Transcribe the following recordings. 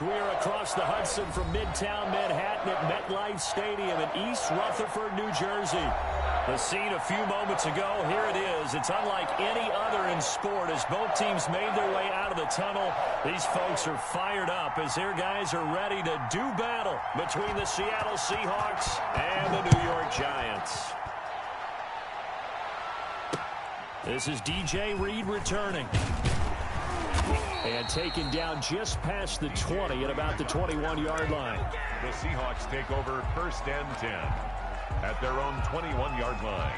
We are across the Hudson from Midtown Manhattan at MetLife Stadium in East Rutherford, New Jersey. The scene a few moments ago, here it is. It's unlike any other in sport as both teams made their way out of the tunnel. These folks are fired up as their guys are ready to do battle between the Seattle Seahawks and the New York Giants. This is DJ Reed returning. And taken down just past the 20 at about the 21-yard line. The Seahawks take over 1st and 10 at their own 21-yard line.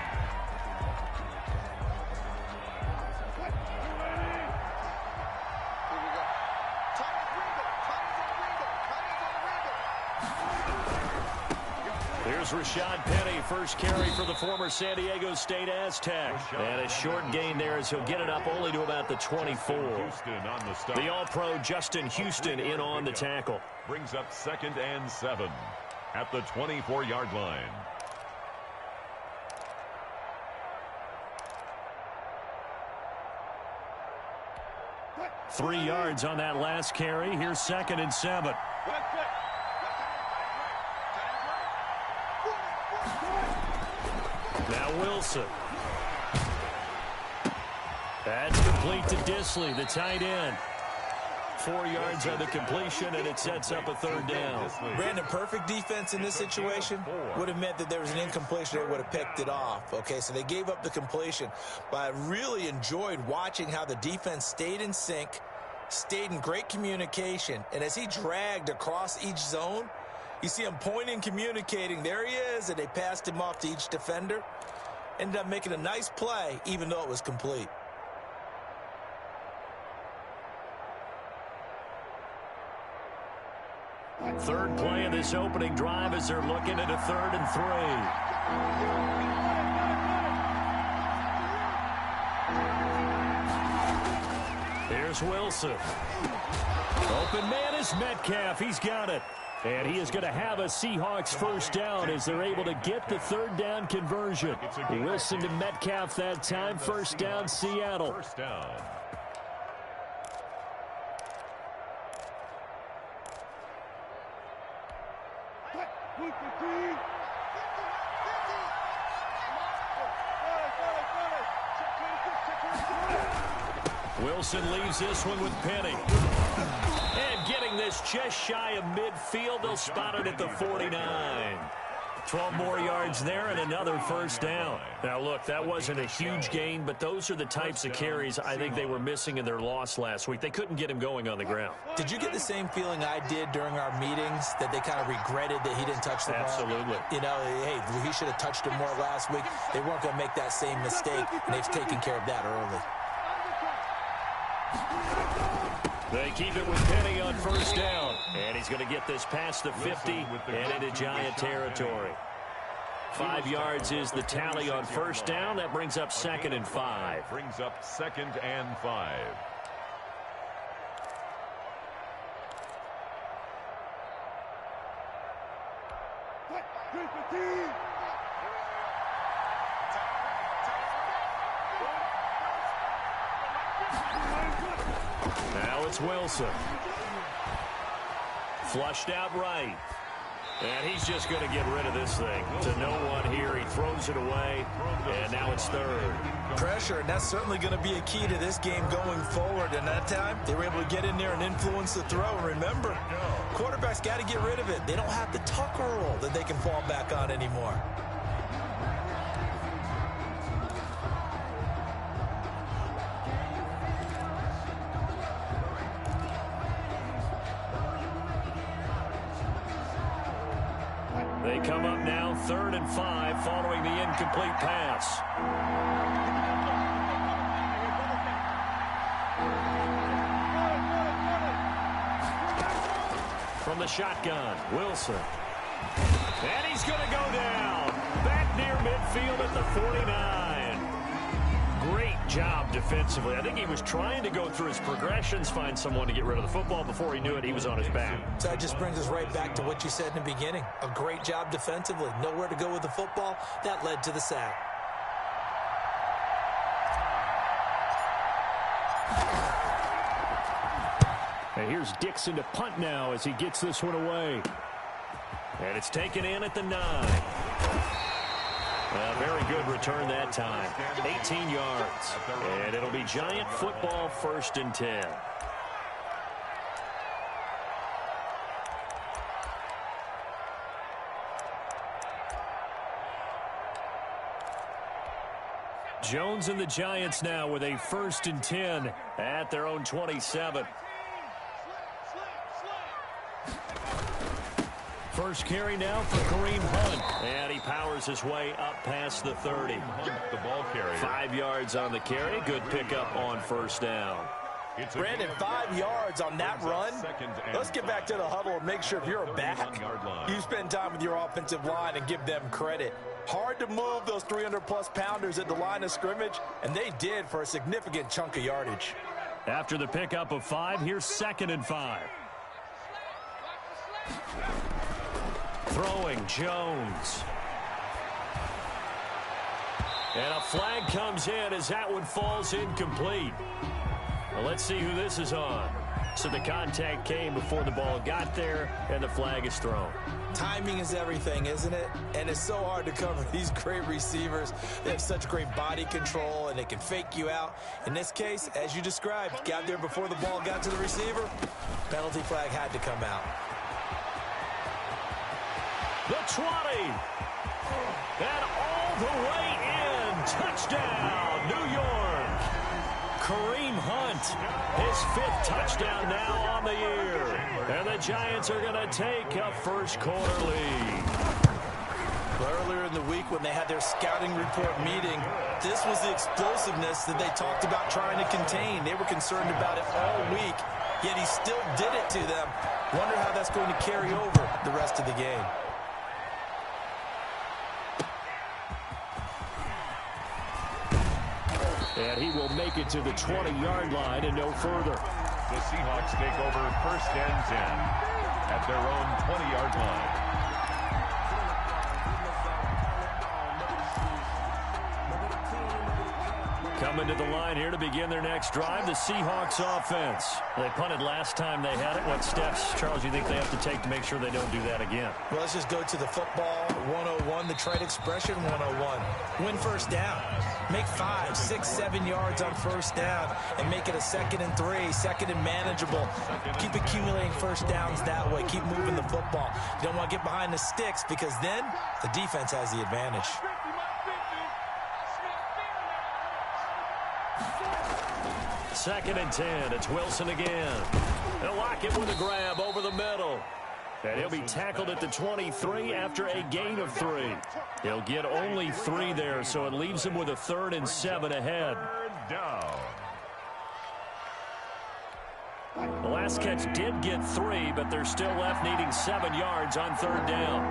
Here's Rashad Penny, first carry for the former San Diego State Aztec. And a short gain there as he'll get it up only to about the 24. The All-Pro Justin Houston in on the tackle. Brings up 2nd and 7 at the 24-yard line. Three yards on that last carry. Here's 2nd and 7. Now Wilson. That's complete to Disley, the tight end. 4 yards on the completion, and it sets up a 3rd down. Brandon, perfect defense in this situation would have meant that there was an incompletion. They would have picked it off. Okay, so they gave up the completion. But I really enjoyed watching how the defense stayed in sync, stayed in great communication. And as he dragged across each zone, you see him pointing, communicating. There he is, and they passed him off to each defender. Ended up making a nice play, even though it was complete. Third play of this opening drive as they're looking at a 3rd and 3. Here's Wilson. Open man is Metcalf. He's got it. And he is going to have a Seahawks 1st down as they're able to get the 3rd down conversion. Wilson to Metcalf that time. 1st down, Seattle. 1st down. Wilson leaves this one with Penny. And getting this just shy of midfield, they'll spot it at the 49. 12 more yards there and another 1st down. Now, look, that wasn't a huge gain, but those are the types of carries I think they were missing in their loss last week. They couldn't get him going on the ground. Did you get the same feeling I did during our meetings, that they kind of regretted that he didn't touch the ball? Absolutely. You know, hey, he should have touched it more last week. They weren't going to make that same mistake, and they've taken care of that early. They keep it with Penny on 1st down. And he's going to get this past the 50 and into Giant territory. 5 yards is the tally on 1st down. That brings up 2nd and 5. Brings up 2nd and 5. Now it's Wilson. Flushed out right. And he's just going to get rid of this thing. To no one here. He throws it away. And now it's 3rd. Pressure, and that's certainly going to be a key to this game going forward. And that time, they were able to get in there and influence the throw. And remember, quarterbacks got to get rid of it. They don't have the Tucker rule that they can fall back on anymore. They come up now 3rd and 5 following the incomplete pass. From the shotgun, Wilson. And he's going to go down. Back near midfield at the 49. Great job defensively. I think he was trying to go through his progressions, find someone to get rid of the football. Before he knew it, he was on his back. So that just brings us right back to what you said in the beginning. A great job defensively. Nowhere to go with the football. That led to the sack. And here's Dixon to punt now as he gets this one away. And it's taken in at the 9. Very good return that time. 18 yards. And it'll be Giant football, 1st and 10. Jones and the Giants now with a 1st and 10 at their own 27. First carry now for Kareem Hunt. And he powers his way up past the 30. The ball carrier. 5 yards on the carry. Good pickup on 1st down. Brandon, 5 yards on that run. Let's get back to the huddle and make sure if you're a back, you spend time with your offensive line and give them credit. Hard to move those 300-plus pounders at the line of scrimmage, and they did for a significant chunk of yardage. After the pickup of 5, here's 2nd and 5. Throwing Jones. And a flag comes in as that one falls incomplete. Well, let's see who this is on. So the contact came before the ball got there, and the flag is thrown. Timing is everything, isn't it? And it's so hard to cover these great receivers. They have such great body control, and they can fake you out. In this case, as you described, got there before the ball got to the receiver. Penalty flag had to come out. The 20. And all the way in. Touchdown, New York. Kareem Hunt, his 5th touchdown now on the year. And the Giants are going to take a first-quarter lead. Earlier in the week when they had their scouting report meeting, this was the explosiveness that they talked about trying to contain. They were concerned about it all week, yet he still did it to them. Wonder how that's going to carry over the rest of the game. And he will make it to the 20-yard line and no further. The Seahawks take over 1st and 10 at their own 20-yard line. Coming to the line here to begin their next drive, the Seahawks offense. They punted last time they had it. What steps, Charles, do you think they have to take to make sure they don't do that again? Well, let's just go to the football 101, the trade expression 101. Win 1st down. Make 5, 6, 7 yards on 1st down and make it a 2nd and 3, 2nd and manageable. Keep accumulating 1st downs that way. Keep moving the football. You don't want to get behind the sticks because then the defense has the advantage. 2nd and 10. It's Wilson again. They'll lock it with a grab over the middle. And he'll be tackled at the 23 after a gain of 3. He'll get only 3 there, so it leaves him with a 3rd and 7 ahead. The last catch did get 3, but they're still left needing 7 yards on 3rd down.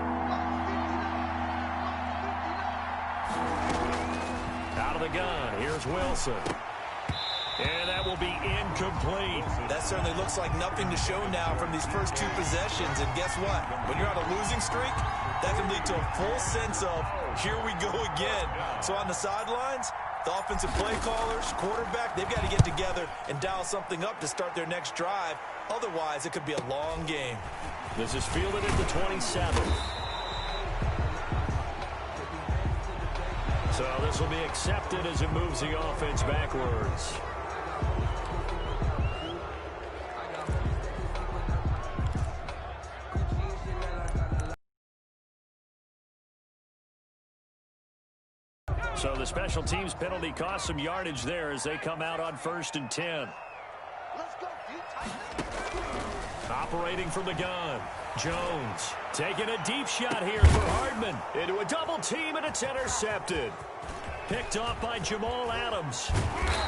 Out of the gun, here's Wilson. And that will be incomplete. That certainly looks like nothing to show now from these first 2 possessions. And guess what? When you're on a losing streak, that can lead to a full sense of, here we go again. So on the sidelines, the offensive play callers, quarterback, they've got to get together and dial something up to start their next drive. Otherwise, it could be a long game. This is fielded at the 27. So this will be accepted as it moves the offense backwards. So the special teams penalty cost some yardage there as they come out on 1st and 10. Operating from the gun. Jones taking a deep shot here for Hardman. Into a double team, and it's intercepted. Picked off by Jamal Adams.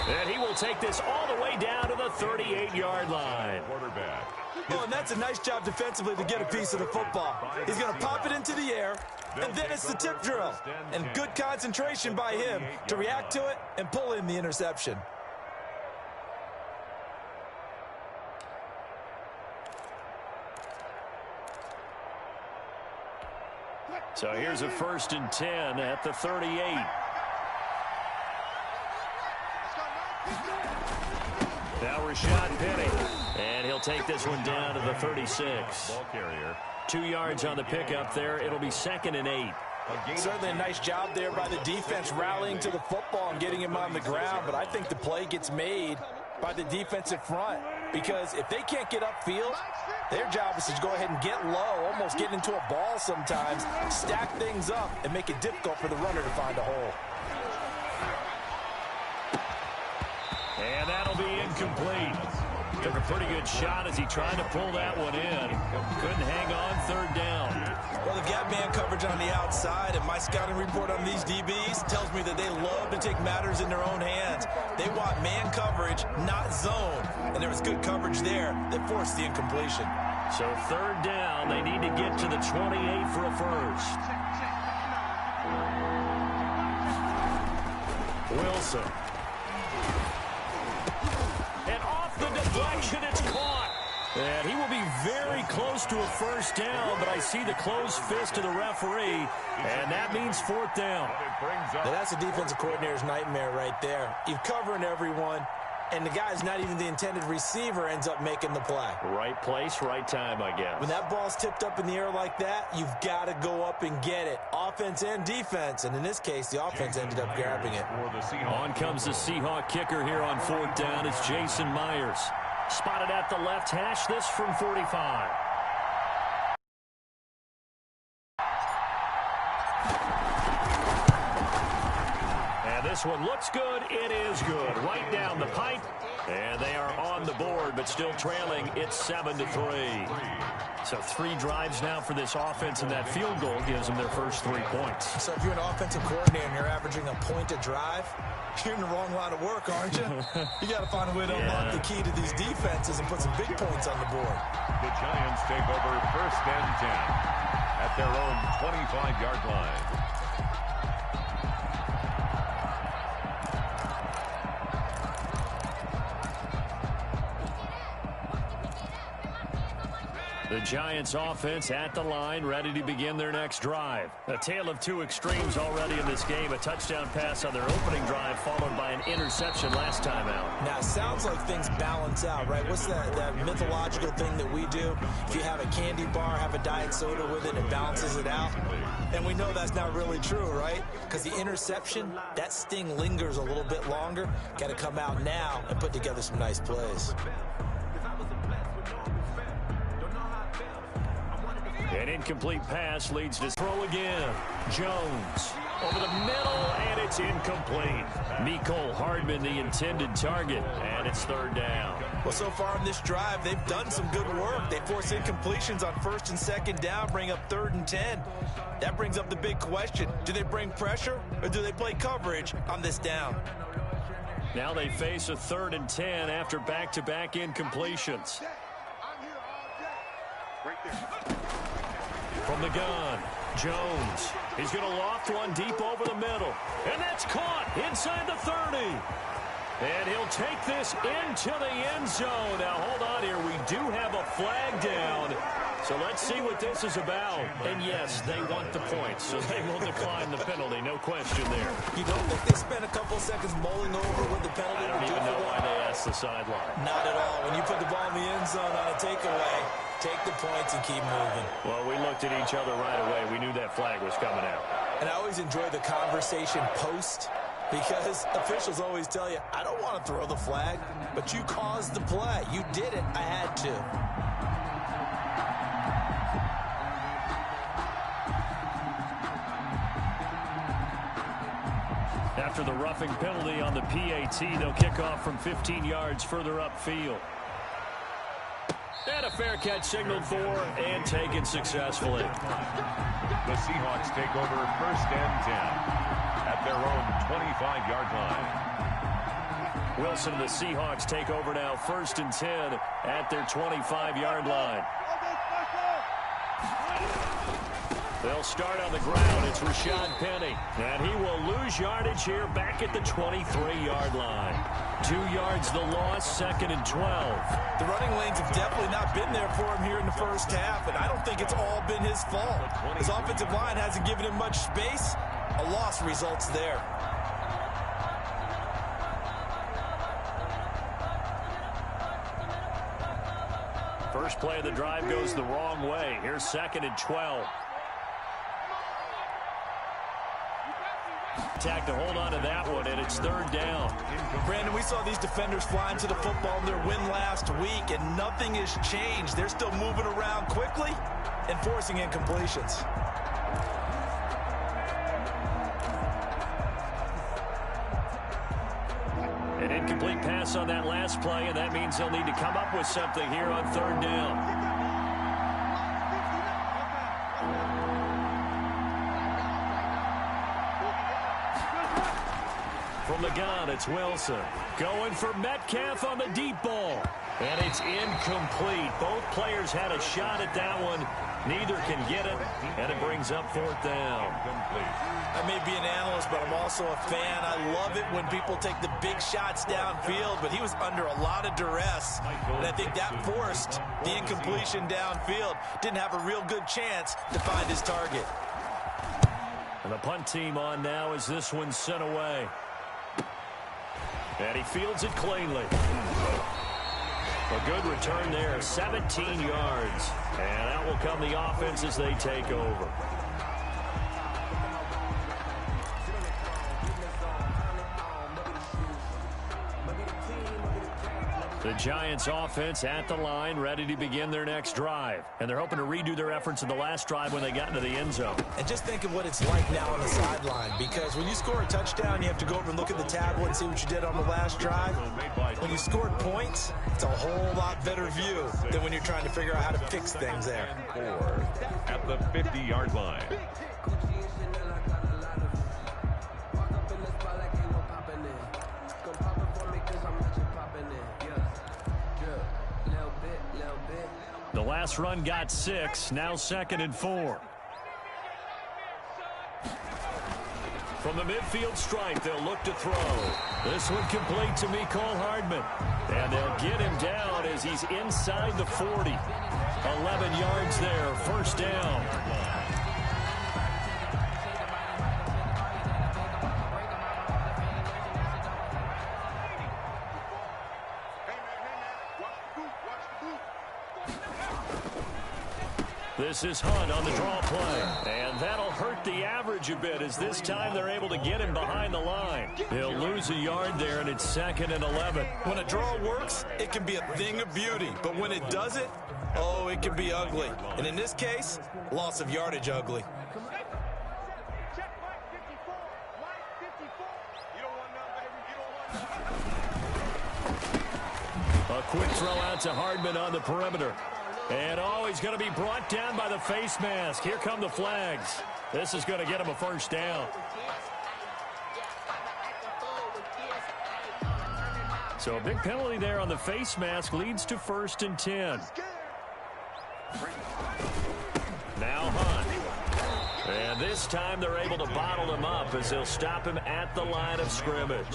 And he will take this all the way down to the 38-yard line. Quarterback. Oh, and that's a nice job defensively to get a piece of the football. He's going to pop it into the air, and then it's the tip drill. And good concentration by him to react to it and pull in the interception. So here's a 1st and 10 at the 38. Now Rashad Penny. And he'll take this one down to the 36. Ball carrier. 2 yards on the pickup there. It'll be 2nd and 8. Certainly a nice job there by the defense rallying to the football and getting him on the ground. But I think the play gets made by the defensive front. Because if they can't get upfield, their job is to go ahead and get low, almost get into a ball sometimes, stack things up, and make it difficult for the runner to find a hole. And that'll be incomplete. Took a pretty good shot as he tried to pull that one in. Couldn't hang on, 3rd down. Well, they've got man coverage on the outside, and my scouting report on these DBs tells me that they love to take matters in their own hands. They want man coverage, not zone. And there was good coverage there that forced the incompletion. So 3rd down, they need to get to the 28 for a first. Wilson. And off the deflection, it's caught. And he will be very close to a first down, but I see the closed fist of the referee, and that means 4th down. Now that's a defensive coordinator's nightmare right there. You're covering everyone, and the guy's not even the intended receiver ends up making the play. Right place, right time, I guess. When that ball's tipped up in the air like that, you've got to go up and get it. Offense and defense, and in this case, the offense ended up grabbing it. On comes the Seahawk kicker here on 4th down. It's Jason Myers. Spotted at the left hash, this from 45. And this one looks good. It is good. Right down the pipe. And they are on the board, but still trailing. It's 7-3. So 3 drives now for this offense, and that field goal gives them their first 3 points. So if you're an offensive coordinator and you're averaging a point a drive, you're in the wrong line of work, aren't you? You got to find a way to unlock the key to these defenses and put some big points on the board. The Giants take over 1st and 10 at their own 25-yard line. The Giants offense at the line, ready to begin their next drive. A tale of 2 extremes already in this game. A touchdown pass on their opening drive, followed by an interception last time out. Now, it sounds like things balance out, right? What's that mythological thing that we do? If you have a candy bar, have a diet soda with it, it balances it out. And we know that's not really true, right? Because the interception, that sting lingers a little bit longer. Got to come out now and put together some nice plays. An incomplete pass leads to throw again. Jones over the middle, and it's incomplete. Mecole Hardman, the intended target, and it's 3rd down. Well, so far in this drive, they've done some good work. They force incompletions on 1st and 2nd down, bring up 3rd and 10. That brings up the big question. Do they bring pressure, or do they play coverage on this down? Now they face a 3rd and 10 after back-to-back incompletions. From the gun, Jones. He's going to loft one deep over the middle. And that's caught inside the 30. And he'll take this into the end zone. Now, hold on here. We do have a flag down. So let's see what this is about. And, yes, they want the points, so they will decline the penalty. No question there. You don't think they spent a couple seconds mulling over what the penalty would do? I don't even know why they asked the sideline. Not at all. When you put the ball in the end zone on a takeaway, take the points and keep moving. Well, we looked at each other right away. We knew that flag was coming out. And I always enjoy the conversation post, because officials always tell you, I don't want to throw the flag, but you caused the play. You did it. I had to. After the roughing penalty on the PAT, they'll kick off from 15 yards further upfield. And a fair catch signaled for and taken successfully. The Seahawks take over 1st and 10 at their own 25-yard line. Wilson and the Seahawks take over now 1st and 10 at their 25-yard line. They'll start on the ground. It's Rashad Penny. And he will lose yardage here back at the 23-yard line. 2 yards the loss, 2nd and 12. The running lanes have definitely not been there for him here in the first half, and I don't think it's all been his fault. His offensive line hasn't given him much space. A loss results there. First play of the drive goes the wrong way. Here's 2nd and 12. Attack to hold on to that one, and it's 3rd down. Brandon, we saw these defenders flying to the football in their win last week, and nothing has changed. They're still moving around quickly and forcing incompletions. An incomplete pass on that last play, and that means they'll need to come up with something here on 3rd down. From the gun, it's Wilson. Going for Metcalf on the deep ball. And it's incomplete. Both players had a shot at that one. Neither can get it, and it brings up 4th down. I may be an analyst, but I'm also a fan. I love it when people take the big shots downfield, but he was under a lot of duress, and I think that forced the incompletion downfield. Didn't have a real good chance to find his target. And the punt team on now as this one's sent away. And he fields it cleanly. A good return there, 17 yards. And out will come the offense as they take over. The Giants offense at the line, ready to begin their next drive. And they're hoping to redo their efforts in the last drive when they got into the end zone. And just think of what it's like now on the sideline, because when you score a touchdown, you have to go over and look at the tablet and see what you did on the last drive. When you scored points, it's a whole lot better view than when you're trying to figure out how to fix things there. 4 at the 50-yard line. The last run got 6, now 2nd and 4. From the midfield stripe, they'll look to throw. This one complete to Mecole Hardman. And they'll get him down as he's inside the 40. 11 yards there, 1st down. This is Hunt on the draw play. And that'll hurt the average a bit as this time they're able to get him behind the line. He'll lose a yard there, and it's 2nd and 11. When a draw works, it can be a thing of beauty. But when it doesn't, oh, it can be ugly. And in this case, loss of yardage ugly. A quick throw out to Hardman on the perimeter. And oh, he's going to be brought down by the face mask. Here come the flags. This is going to get him a 1st down. So a big penalty there on the face mask leads to 1st and 10. Now Hunt. And this time they're able to bottle him up as they'll stop him at the line of scrimmage.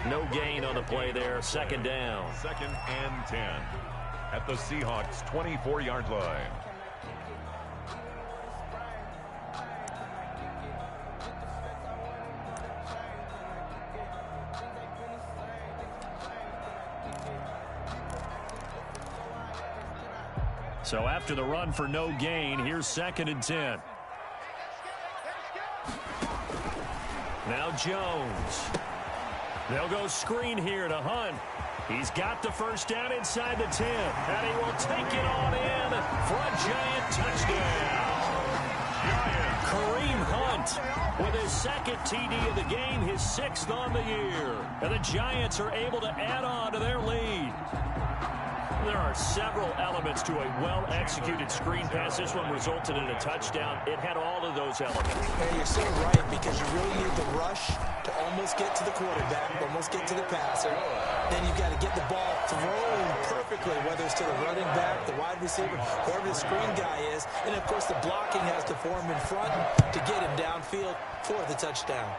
No gain on the play there. 2nd down. 2nd and 10 at the Seahawks 24-yard line. So after the run for no gain, here's 2nd and 10. Now Jones. They'll go screen here to Hunt. He's got the 1st down inside the 10. And he will take it on in for a Giant touchdown. Kareem Hunt with his 2nd TD of the game, his 6th on the year. And the Giants are able to add on to their lead. There are several elements to a well-executed screen pass. This one resulted in a touchdown. It had all of those elements. Hey, you're so right, because you really need the rush to almost get to the quarterback, almost get to the passer. Then you've got to get the ball thrown perfectly, whether it's to the running back, the wide receiver, whoever the screen guy is. And, of course, the blocking has to form in front to get him downfield for the touchdown.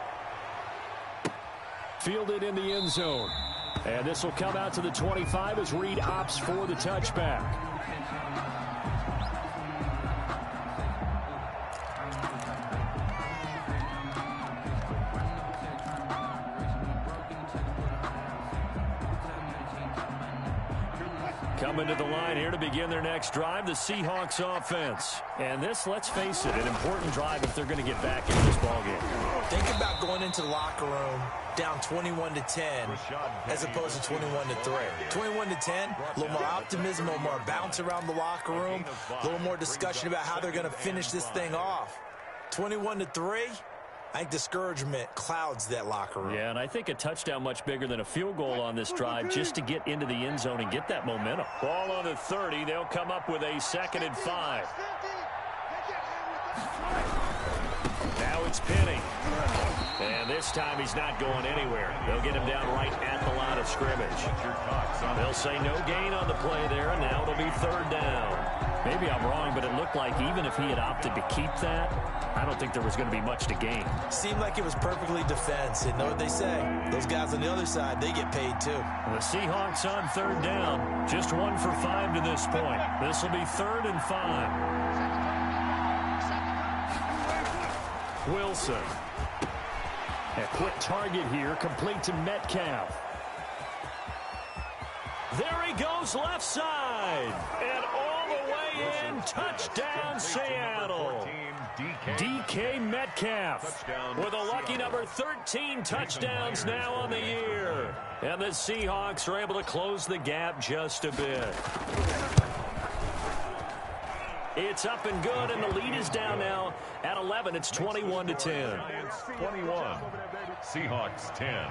Fielded in the end zone. And this will come out to the 25 as Reed opts for the touchback. Coming to the line here to begin their next drive, the Seahawks offense. And this, let's face it, an important drive if they're going to get back into this ballgame. Think about going into the locker room down 21-10 as opposed to 21-3. 21-10, a little more optimism, a little more bounce around the locker room, a little more discussion about how they're going to finish this thing off. 21-3, I think discouragement clouds that locker room. Yeah, and I think a touchdown much bigger than a field goal on this drive just to get into the end zone and get that momentum. Ball on the 30. They'll come up with a 2nd and 5. Now it's Penny. And this time he's not going anywhere. They'll get him down right at the line of scrimmage. They'll say no gain on the play there, and now it'll be 3rd down. Maybe I'm wrong, but it looked like even if he had opted to keep that, I don't think there was going to be much to gain. Seemed like it was perfectly defense. And know what they say? Those guys on the other side, they get paid too. The Seahawks on 3rd down. Just 1 for 5 to this point. This will be 3rd and 5. Wilson. A quick target here, complete to Metcalf. There he goes, left side. And all the way in, touchdown Seattle. DK Metcalf with a lucky number 13 touchdowns now on the year. And the Seahawks are able to close the gap just a bit. It's up and good, and the lead is down now at 11. It's 21-10. 21. Seahawks 10.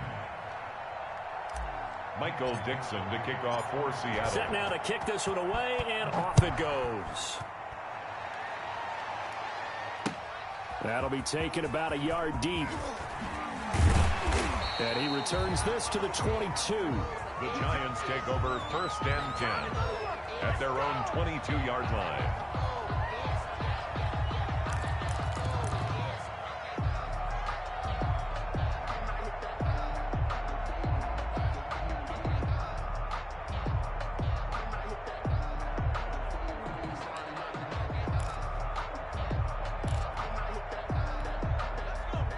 Michael Dixon to kick off for Seattle. Set now to kick this one away, and off it goes. That'll be taken about a yard deep. And he returns this to the 22. The Giants take over 1st and 10 at their own 22-yard line.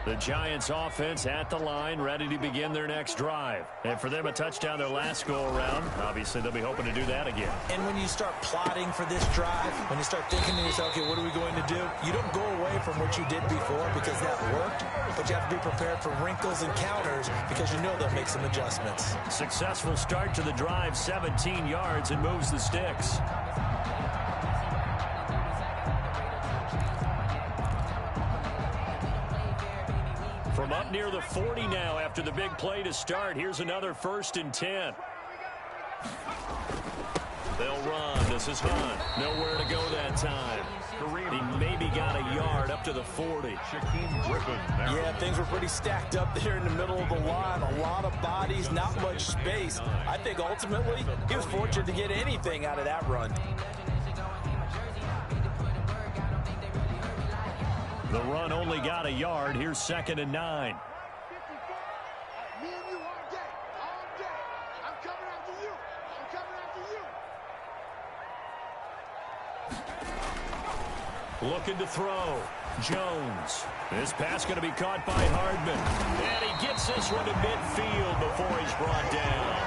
The Giants offense at the line, ready to begin their next drive. And for them, a touchdown their last go-around. Obviously, they'll be hoping to do that again. And when you start plotting for this drive, when you start thinking to yourself, okay, what are we going to do? You don't go away from what you did before because that worked, but you have to be prepared for wrinkles and counters because you know they'll make some adjustments. Successful start to the drive, 17 yards, and moves the sticks. From up near the 40 now after the big play to start. Here's another 1st and 10. They'll run. This is Hunt. Nowhere to go that time. He maybe got a yard up to the 40. Shaquem Griffin. Yeah, things were pretty stacked up there in the middle of the line. A lot of bodies, not much space. I think ultimately he was fortunate to get anything out of that run. The run only got a yard. Here's 2nd and 9. Looking to throw. Jones. This pass going to be caught by Hardman. And he gets this one to midfield before he's brought down.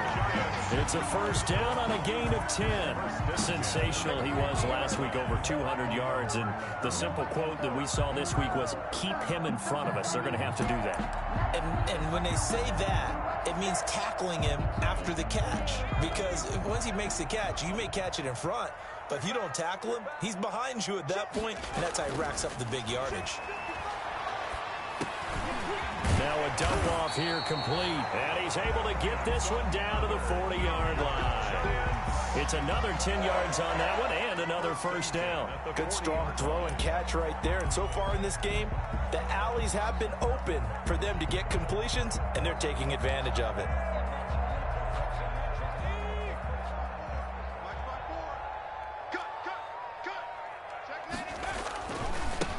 It's a 1st down on a gain of 10. Sensational he was last week, over 200 yards. And the simple quote that we saw this week was, keep him in front of us. They're going to have to do that. And when they say that, it means tackling him after the catch. Because once he makes the catch, you may catch it in front. But if you don't tackle him, he's behind you at that point, and that's how he racks up the big yardage. Now a dump off here complete. And he's able to get this one down to the 40-yard line. It's another 10 yards on that one and another 1st down. Good strong throw and catch right there. And so far in this game, the alleys have been open for them to get completions, and they're taking advantage of it.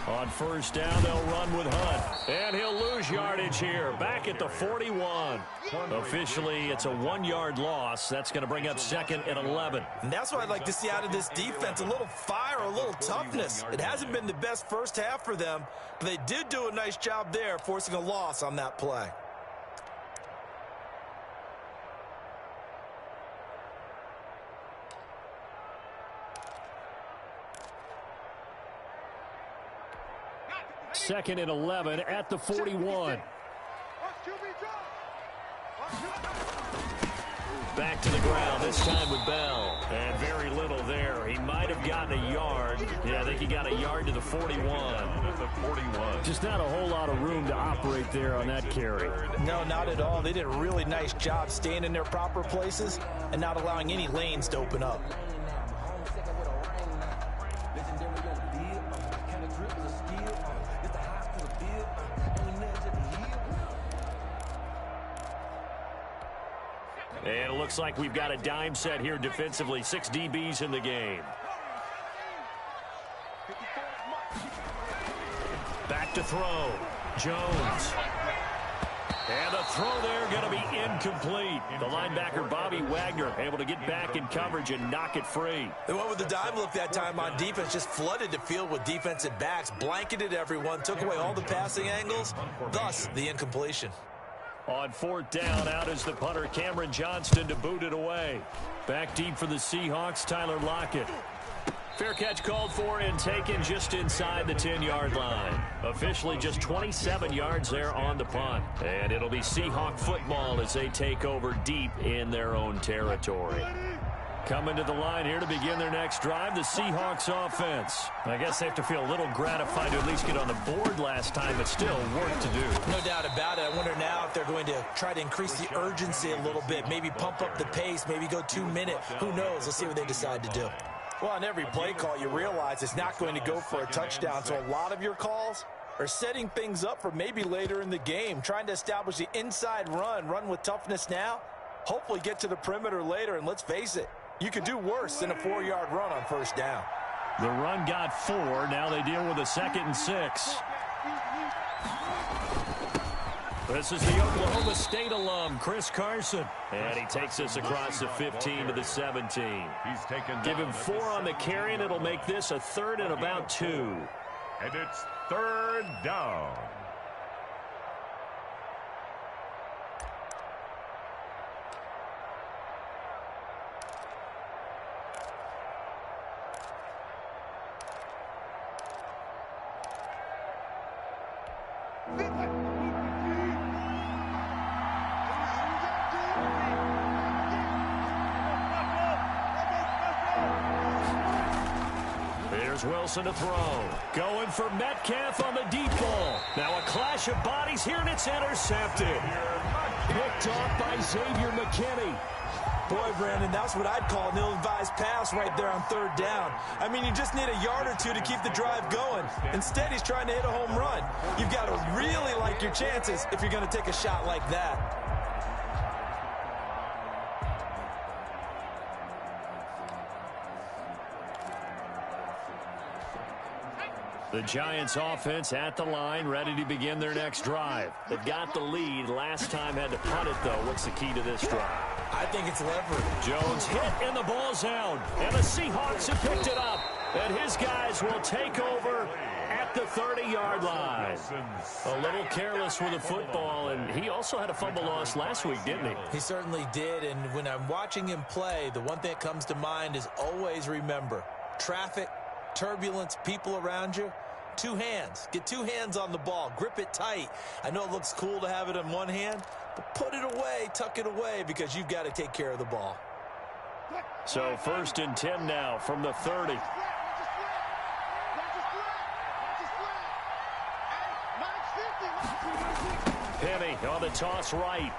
On 1st down, they'll run with Hunt. And he'll lose yardage here. Back at the 41. Officially, it's a 1-yard loss. That's going to bring up 2nd and 11. And that's what I'd like to see out of this defense. A little fire, a little toughness. It hasn't been the best first half for them, but they did do a nice job there, forcing a loss on that play. 2nd and 11 at the 41. Back to the ground, this time with Bell. And very little there. He might have gotten a yard. Yeah, I think he got a yard to the 41. The 41. Just not a whole lot of room to operate there on that carry. No, not at all. They did a really nice job staying in their proper places and not allowing any lanes to open up. And it looks like we've got a dime set here defensively. 6 DBs in the game. Back to throw. Jones. And the throw there going to be incomplete. The linebacker, Bobby Wagner, able to get back in coverage and knock it free. They went with the dime look that time on defense, just flooded the field with defensive backs, blanketed everyone, took away all the passing angles, thus the incompletion. On 4th down, out is the punter, Cameron Johnston, to boot it away. Back deep for the Seahawks, Tyler Lockett. Fair catch called for and taken just inside the 10-yard line. Officially just 27 yards there on the punt. And it'll be Seahawk football as they take over deep in their own territory. Coming to the line here to begin their next drive, the Seahawks offense. I guess they have to feel a little gratified to at least get on the board last time, but still work to do. No doubt about it. I wonder now if they're going to try to increase the urgency a little bit, maybe pump up the pace, maybe go 2-minute. Who knows? Let's see what they decide to do. Well, on every play call, you realize it's not going to go for a touchdown, so a lot of your calls are setting things up for maybe later in the game, trying to establish the inside run with toughness now, hopefully get to the perimeter later, and let's face it, you could do worse than a 4-yard run on 1st down. The run got 4. Now they deal with a 2nd and 6. This is the Oklahoma State alum, Chris Carson. And he takes us across the 15 to the 17. He's taken. Give him 4 on the carry, and it'll make this a 3rd and about 2. And it's 3rd down. Here's Wilson to throw. Going for Metcalf on the deep ball. Now a clash of bodies here, and it's intercepted. Picked off by Xavier McKinney. Boy, Brandon, that's what I'd call an ill-advised pass right there on 3rd down. I mean, you just need a yard or 2 to keep the drive going. Instead, he's trying to hit a home run. You've got to really like your chances if you're going to take a shot like that. The Giants offense at the line, ready to begin their next drive. They've got the lead. Last time had to punt it, though. What's the key to this drive? I think it's leverage. Jones hit, and the ball's out. And the Seahawks have picked it up. And his guys will take over at the 30-yard line. A little careless with the football, and he also had a fumble loss last week, didn't he? He certainly did, and when I'm watching him play, the one thing that comes to mind is always remember, traffic, turbulence, people around you, 2 hands. Get 2 hands on the ball. Grip it tight. I know it looks cool to have it in one hand, but put it away, tuck it away, because you've got to take care of the ball. So 1st and 10 now from the 30. Penny on the toss right.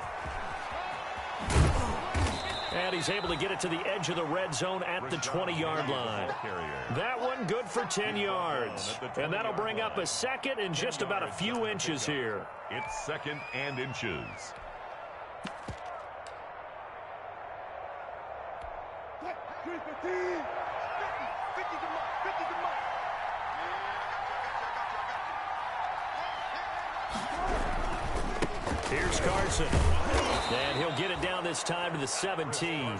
And he's able to get it to the edge of the red zone at the 20-yard line. That one good for 10 yards. And that'll bring up a 2nd and just about a few inches here. It's 2nd and inches. Here's Carson. And he'll get it down this time to the 17.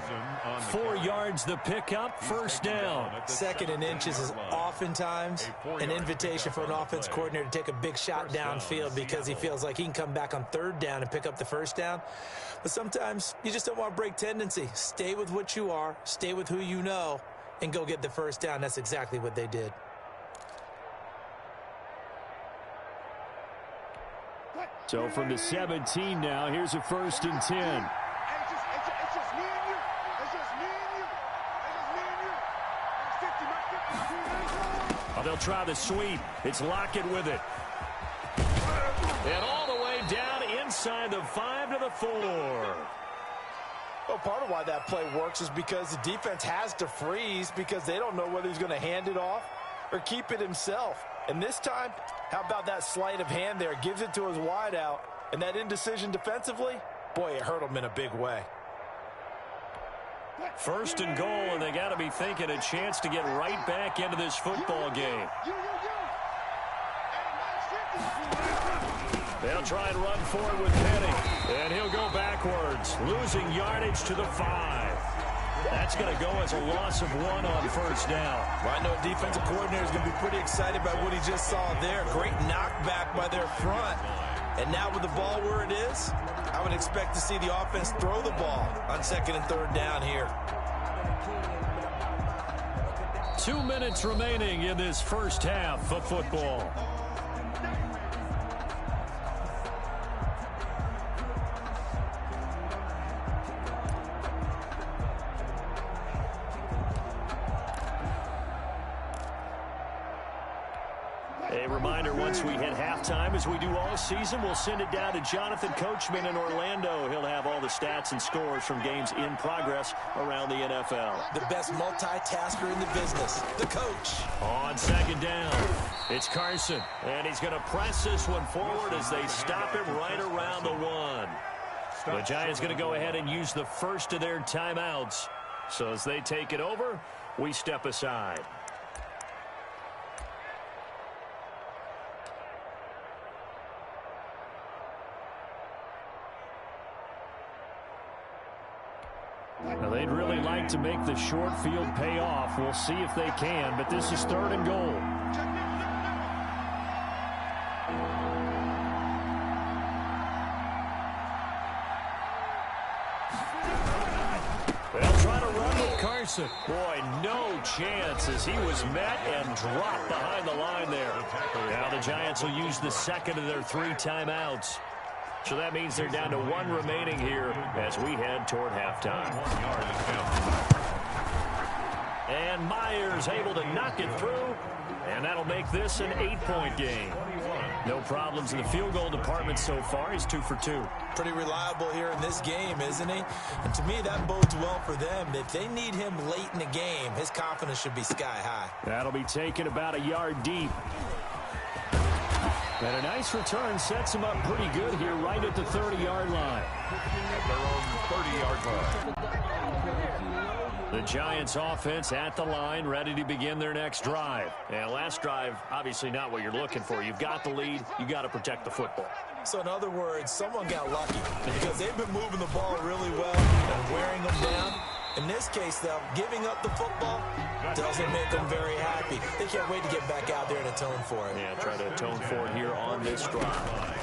4 yards the pickup, 1st down. 2nd and inches is oftentimes an invitation for an offense coordinator to take a big shot downfield because he feels like he can come back on 3rd down and pick up the 1st down. But sometimes you just don't want to break tendency. Stay with what you are, stay with who you know, and go get the 1st down. That's exactly what they did. So from the 17 now, here's a 1st and 10. Oh, they'll try the sweep. It's Lockett with it. And all the way down inside the 5 to the 4. Well, part of why that play works is because the defense has to freeze because they don't know whether he's going to hand it off or keep it himself. And this time, how about that sleight of hand there? Gives it to his wideout. And that indecision defensively, boy, it hurt him in a big way. 1st and goal, and they got to be thinking a chance to get right back into this football game. They'll try and run forward with Penny, and he'll go backwards, losing yardage to the 5. That's going to go as a loss of 1 on 1st down. Well, I know a defensive coordinator is going to be pretty excited by what he just saw there. Great knockback by their front. And now with the ball where it is, I would expect to see the offense throw the ball on 2nd and 3rd down here. 2 minutes remaining in this first half of football. A reminder, once we hit halftime, as we do all season, we'll send it down to Jonathan Coachman in Orlando. He'll have all the stats and scores from games in progress around the NFL. The best multitasker in the business, the coach. On 2nd down, it's Carson, and he's going to press this one forward as they stop him right around the 1. The Giants going to go ahead and use the first of their timeouts. So as they take it over, we step aside. Now, they'd really like to make the short field pay off. We'll see if they can, but this is 3rd and goal. They'll try to run with Carson. Boy, no chance as he was met and dropped behind the line there. Now the Giants will use the 2nd of their 3 timeouts. So that means they're down to 1 remaining here as we head toward halftime. And Myers able to knock it through, and that'll make this an 8-point game. No problems in the field goal department so far. He's 2 for 2. Pretty reliable here in this game, isn't he? And to me, that bodes well for them. If they need him late in the game, his confidence should be sky high. That'll be taken about a yard deep. And a nice return sets him up pretty good here right at the 30-yard line. At their own 30-yard line. The Giants offense at the line, ready to begin their next drive. And last drive, obviously not what you're looking for. You've got the lead. You got to protect the football. So in other words, someone got lucky because they've been moving the ball really well and wearing them down. In this case, though, giving up the football doesn't make them very happy. They can't wait to get back out there and atone for it. Yeah, try to atone for it here on this drive.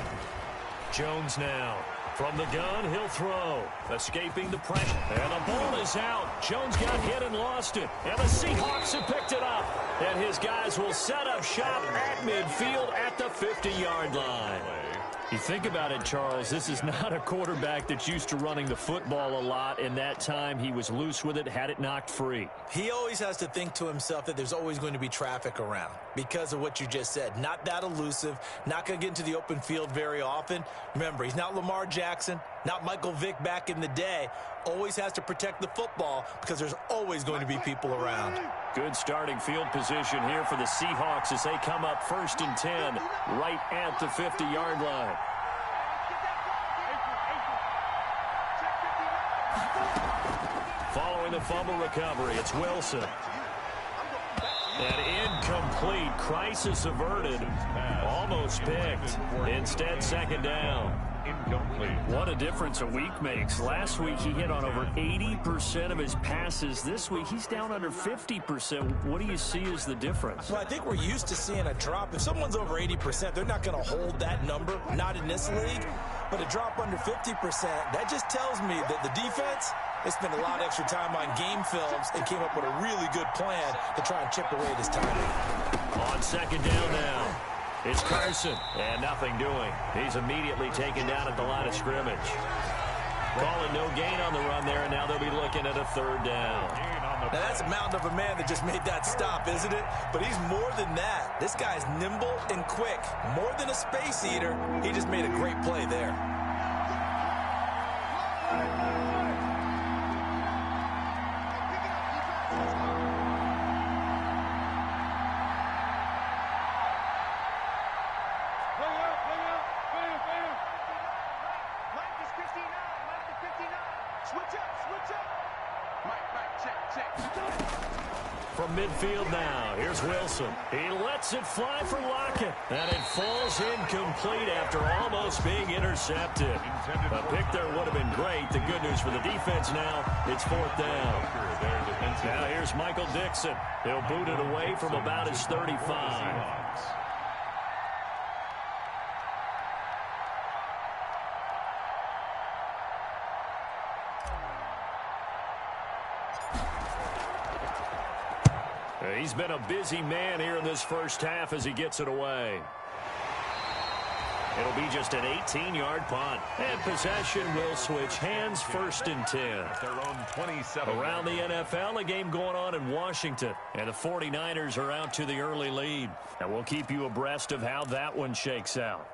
Jones now. From the gun, he'll throw. Escaping the pressure. And the ball is out. Jones got hit and lost it. And the Seahawks have picked it up. And his guys will set up shop at midfield at the 50-yard line. You think about it, Charles, this is not a quarterback that's used to running the football a lot, and that time he was loose with it, had it knocked free. He always has to think to himself that there's always going to be traffic around because of what you just said. Not that elusive, not going to get into the open field very often. Remember, he's not Lamar Jackson, not Michael Vick back in the day. Always has to protect the football because there's always going to be people around. Good starting field position here for the Seahawks as they come up 1st and 10 right at the 50-yard line. Following the fumble recovery, it's Wilson. And incomplete. Crisis averted. Almost picked. Instead, 2nd down. Incomplete. What a difference a week makes. Last week, he hit on over 80% of his passes. This week, he's down under 50%. What do you see as the difference? Well, I think we're used to seeing a drop. If someone's over 80%, they're not going to hold that number, not in this league. But a drop under 50%, that just tells me that the defense, they spent a lot of extra time on game films and came up with a really good plan to try and chip away this time. On 2nd down now. It's Carson, and nothing doing. He's immediately taken down at the line of scrimmage. Calling no gain on the run there, and now they'll be looking at a third down. Now, that's a mountain of a man that just made that stop, isn't it? But he's more than that. This guy's nimble and quick. More than a space eater, he just made a great play there. From midfield now, here's Wilson. He lets it fly for Lockett, and it falls incomplete after almost being intercepted. A pick there would have been great. The good news for the defense now, it's fourth down. Now here's Michael Dixon. He'll boot it away from about his 35. He's been a busy man here in this first half as he gets it away. It'll be just an 18-yard punt. And possession will switch hands, first and 10. Their own 27. Around the NFL, a game going on in Washington. And the 49ers are out to the early lead. And we'll keep you abreast of how that one shakes out.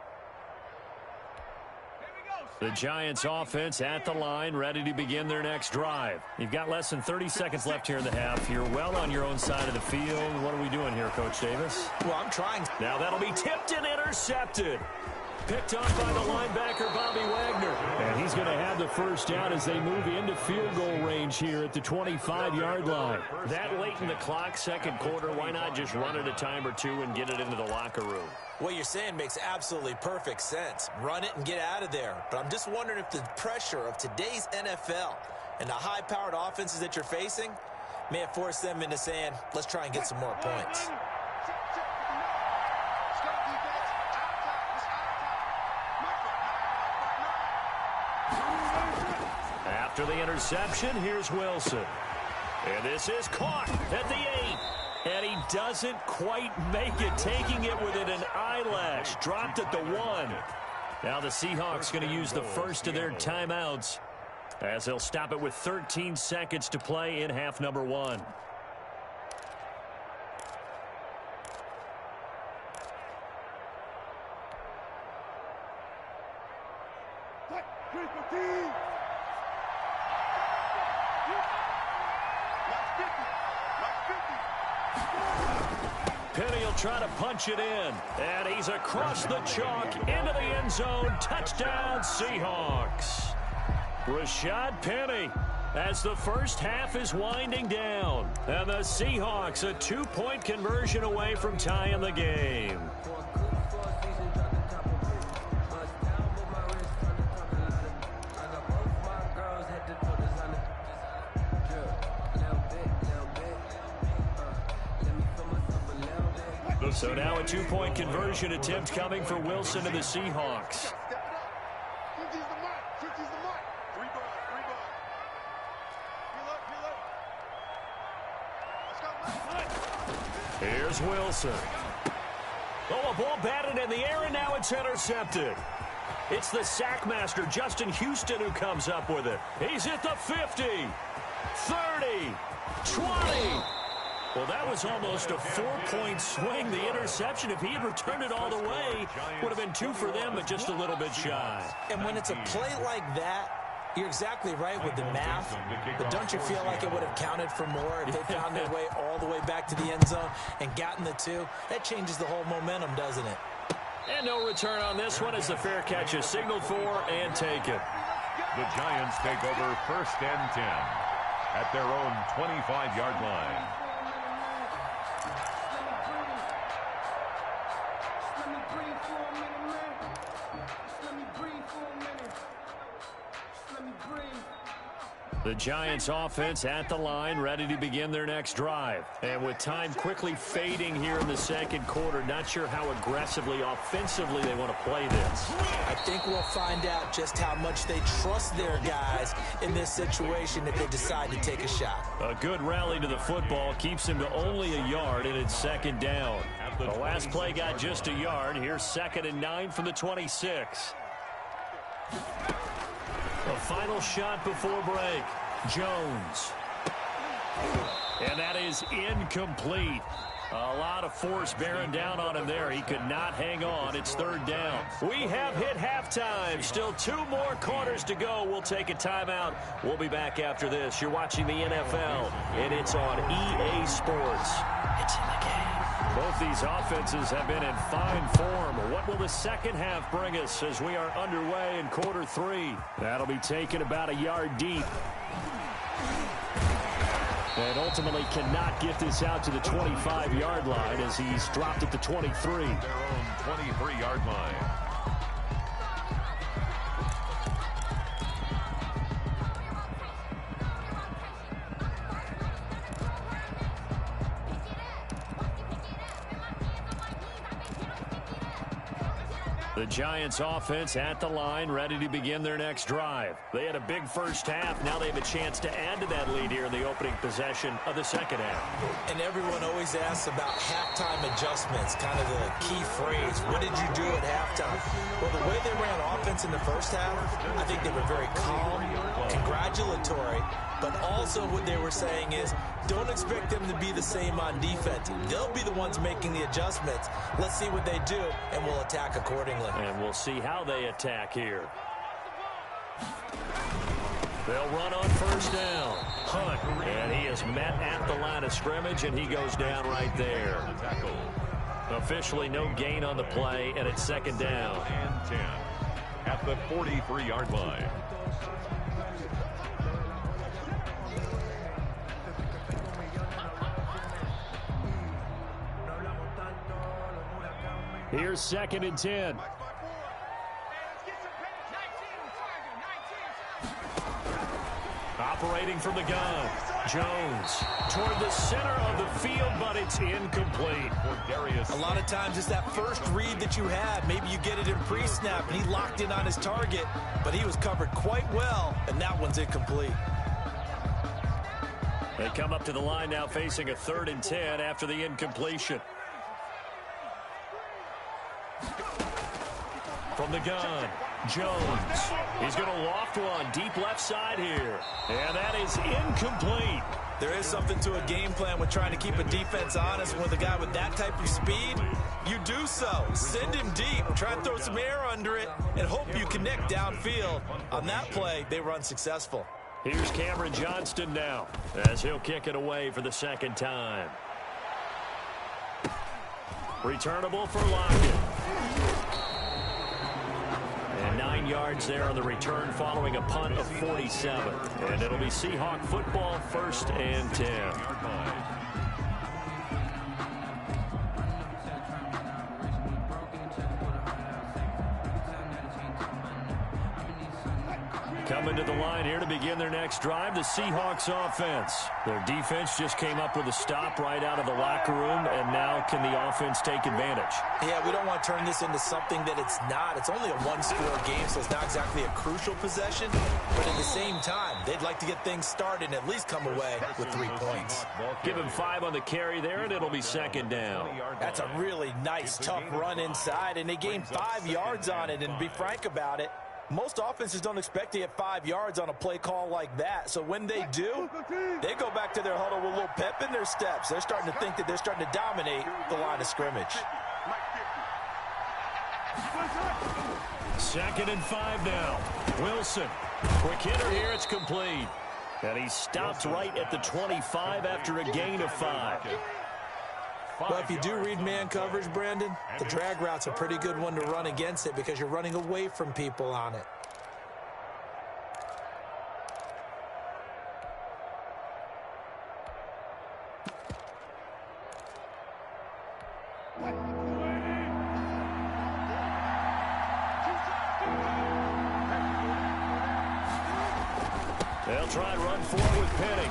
The Giants offense at the line, ready to begin their next drive. You've got less than 30 seconds left here in the half. You're well on your own side of the field. What are we doing here, Coach Davis? Well, I'm trying. Now that'll be tipped and intercepted. Picked off by the linebacker, Bobby Wagner. And he's going to have the first down as they move into field goal range here at the 25-yard line. That late in the clock, second quarter, why not just run it a time or two and get it into the locker room? What you're saying makes absolutely perfect sense. Run it and get out of there. But I'm just wondering if the pressure of today's NFL and the high-powered offenses that you're facing may have forced them into saying, let's try and get some more points. After the interception, here's Wilson. And this is caught at the 8. And he doesn't quite make it, taking it within an eyelash. Dropped at the 1. Now the Seahawks going to use the first of their timeouts as they'll stop it with 13 seconds to play in half number 1. Penny will try to punch it in, and he's across the chalk into the end zone. Touchdown, Seahawks. Rashad Penny as the first half is winding down, and the Seahawks a 2-point conversion away from tying the game. So now a 2-point conversion attempt coming for Wilson and the Seahawks. Here's Wilson. Oh, a ball batted in the air, and now it's intercepted. It's the sack master, Justin Houston, who comes up with it. He's at the 50, 30, 20. Well, that was almost a 4-point swing. The interception, if he had returned it all the way, would have been 2 for them, but just a little bit shy. And when it's a play like that, you're exactly right with the math, but don't you feel like it would have counted for more if they found their way all the way back to the end zone and gotten the 2? That changes the whole momentum, doesn't it? And no return on this one as the fair catch is signaled for and taken. The Giants take over first and 10 at their own 25-yard line. The Giants offense at the line, ready to begin their next drive. And with time quickly fading here in the second quarter, not sure how aggressively, offensively they want to play this. I think we'll find out just how much they trust their guys in this situation if they decide to take a shot. A good rally to the football keeps him to only a yard, and it's second down. The last play got just a yard. Here's 2nd and 9 from the 26. The final shot before break. Jones. And that is incomplete. A lot of force bearing down on him there. He could not hang on. It's 3rd down. We have hit halftime. Still 2 more quarters to go. We'll take a timeout. We'll be back after this. You're watching the NFL, and it's on EA Sports. It's in the game. Both these offenses have been in fine form. What will the second half bring us as we are underway in quarter 3? That'll be taken about a yard deep. And ultimately cannot get this out to the 25-yard line as he's dropped at the 23. Their own 23-yard line. The Giants offense at the line, ready to begin their next drive. They had a big first half. Now they have a chance to add to that lead here in the opening possession of the second half. And everyone always asks about halftime adjustments, kind of the key phrase. What did you do at halftime? Well, the way they ran offense in the first half, I think they were very calm, congratulatory, but also what they were saying is don't expect them to be the same on defense. They'll be the ones making the adjustments. Let's see what they do, and we'll attack accordingly. And we'll see how they attack here. They'll run on 1st down. Hunt, and he is met at the line of scrimmage, and he goes down right there. Officially no gain on the play, and it's 2nd down. And 10 at the 43-yard line. Here's 2nd and 10. Operating from the gun. Jones toward the center of the field, but it's incomplete. A lot of times it's that first read that you have. Maybe you get it in pre-snap, and he locked in on his target, but he was covered quite well, and that one's incomplete. They come up to the line now facing a 3rd and 10 after the incompletion. From the gun, Jones. He's going to loft one deep left side here. And that is incomplete. There is something to a game plan with trying to keep a defense honest. With a guy with that type of speed, you do so. Send him deep. Try and throw some air under it and hope you connect downfield. On that play, they were unsuccessful. Here's Cameron Johnston now as he'll kick it away for the 2nd time. Returnable for Lockett. And 9 yards there on the return following a punt of 47. And it'll be Seahawk football, 1st and 10. Coming to the line here to begin their next drive, the Seahawks offense. Their defense just came up with a stop right out of the locker room, and now can the offense take advantage? Yeah, we don't want to turn this into something that it's not. It's only a 1-score game, so it's not exactly a crucial possession. But at the same time, they'd like to get things started and at least come away with 3 points. Give him 5 on the carry there, and it'll be 2nd down. That's a really nice, tough run inside, and they gained 5 yards on it. And to be frank about it, most offenses don't expect to get 5 yards on a play call like that. So when they do, they go back to their huddle with a little pep in their steps. They're starting to think that they're starting to dominate the line of scrimmage. 2nd and 5 now. Wilson. Quick hitter here. It's complete. And he stopped right at the 25 after a gain of 5. Well, if you do read man coverage, Brandon, the drag route's a pretty good one to run against it because you're running away from people on it. They'll try and run forward with Penny.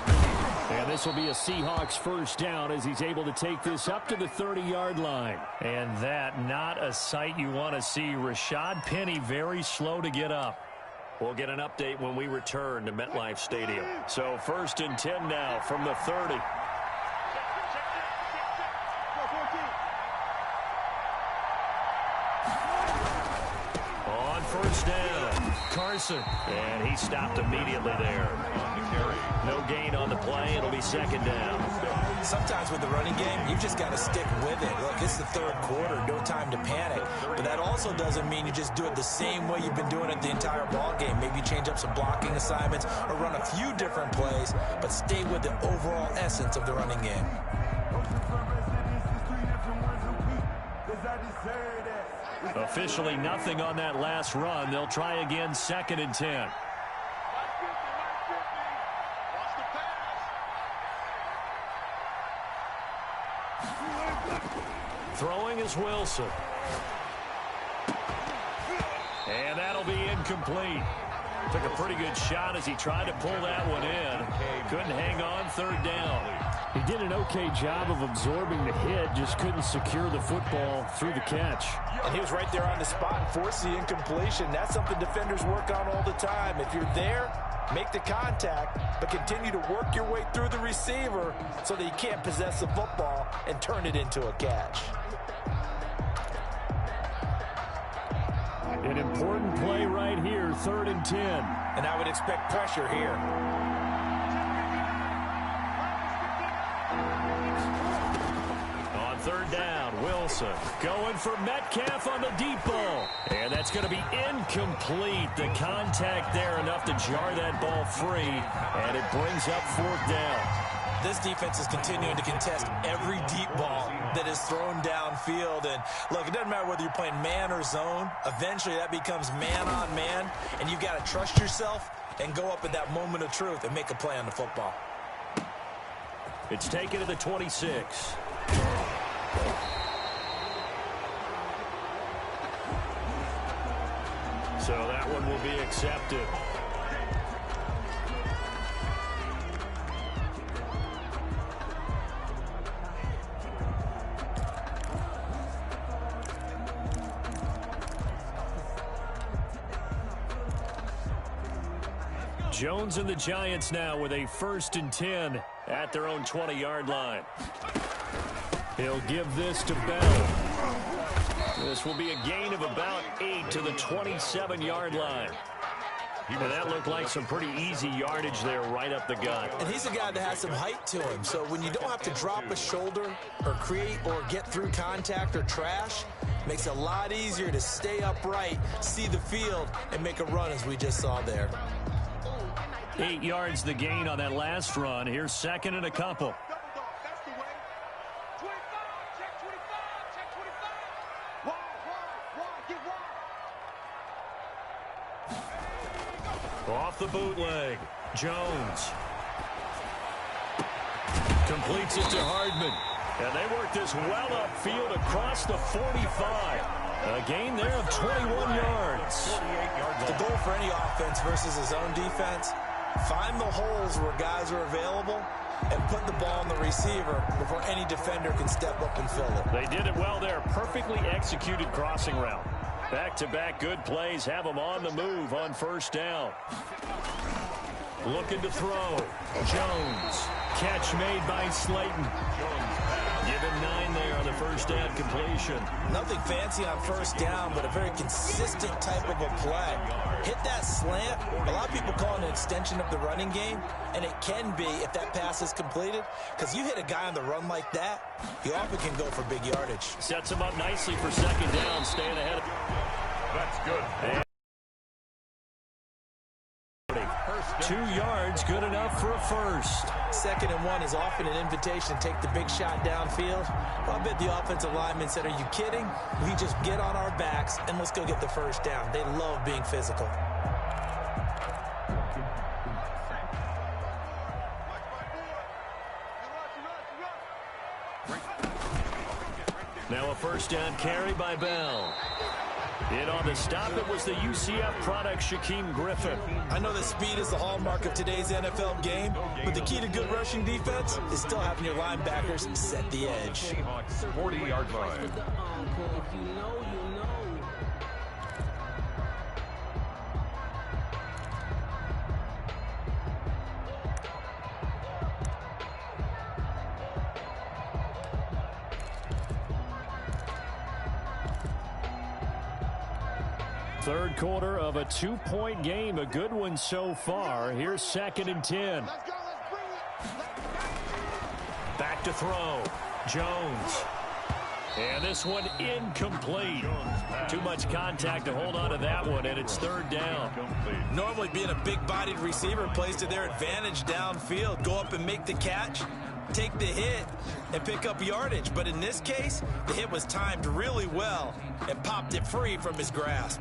And this will be a Seahawks 1st down as he's able to take this up to the 30-yard line. And that, not a sight you want to see. Rashad Penny very slow to get up. We'll get an update when we return to MetLife Stadium. So 1st and 10 now from the 30. down. Carson. And he stopped immediately there. No gain on the play. It'll be second down. Sometimes with the running game, you've just got to stick with it. Look, it's the third quarter. No time to panic. But that also doesn't mean you just do it the same way you've been doing it the entire ball game. Maybe change up some blocking assignments or run a few different plays, but stay with the overall essence of the running game. Officially nothing on that last run. They'll try again, 2nd and 10. Throwing is Wilson. And that'll be incomplete. Took a pretty good shot as he tried to pull that one in. Couldn't hang on, 3rd down. He did an okay job of absorbing the hit, just couldn't secure the football through the catch. And he was right there on the spot and forced the incompletion. That's something defenders work on all the time. If you're there, make the contact, but continue to work your way through the receiver so that you can't possess the football and turn it into a catch. An important play right here, 3rd and 10. And I would expect pressure here. On 3rd down, Wilson going for Metcalf on the deep ball. And that's going to be incomplete. The contact there enough to jar that ball free. And it brings up 4th down. This defense is continuing to contest every deep ball that is thrown downfield. And look, it doesn't matter whether you're playing man or zone. Eventually that becomes man on man. And you've got to trust yourself and go up at that moment of truth and make a play on the football. It's taken to the 26. So that one will be accepted. Jones and the Giants now with a 1st and 10 at their own 20-yard line. He'll give this to Bell. This will be a gain of about 8 to the 27-yard line. And that looked like some pretty easy yardage there right up the gut. And he's a guy that has some height to him. So when you don't have to drop a shoulder or create or get through contact or trash, makes it a lot easier to stay upright, see the field, and make a run as we just saw there. 8 yards the gain on that last run. Here's 2nd and a couple. Off the bootleg. Jones. Completes it to Hardman. And they work this well upfield across the 45. A gain there of 21 yards. The goal for any offense versus his own defense, find the holes where guys are available and put the ball on the receiver before any defender can step up and fill it. They did it well there. Perfectly executed crossing route. Back-to-back good plays have them on the move on 1st down. Looking to throw. Jones. Catch made by Slayton. Give him 9 there on the 1st down completion. Nothing fancy on 1st down, but a very consistent type of a play. Hit that slant. A lot of people call it an extension of the running game, and it can be if that pass is completed, because you hit a guy on the run like that, he often can go for big yardage. Sets him up nicely for 2nd down, staying ahead. That's good. And 2 yards, good enough for a 1st. 2nd and 1 is often an invitation to take the big shot downfield. Well, I bet the offensive lineman said, are you kidding? We just get on our backs and let's go get the 1st down. They love being physical. Now a 1st down carry by Bell. In on the stop, it was the UCF product, Shaquem Griffin. I know that speed is the hallmark of today's NFL game, but the key to good rushing defense is still having your linebackers set the edge. Seahawks 40-yard line. Third quarter of a 2-point game. A good one so far. Here's 2nd and 10. Back to throw. Jones. And this one incomplete. Too much contact to hold on to that one, and it's 3rd down. Normally being a big-bodied receiver plays to their advantage downfield. Go up and make the catch, take the hit, and pick up yardage. But in this case, the hit was timed really well and popped it free from his grasp.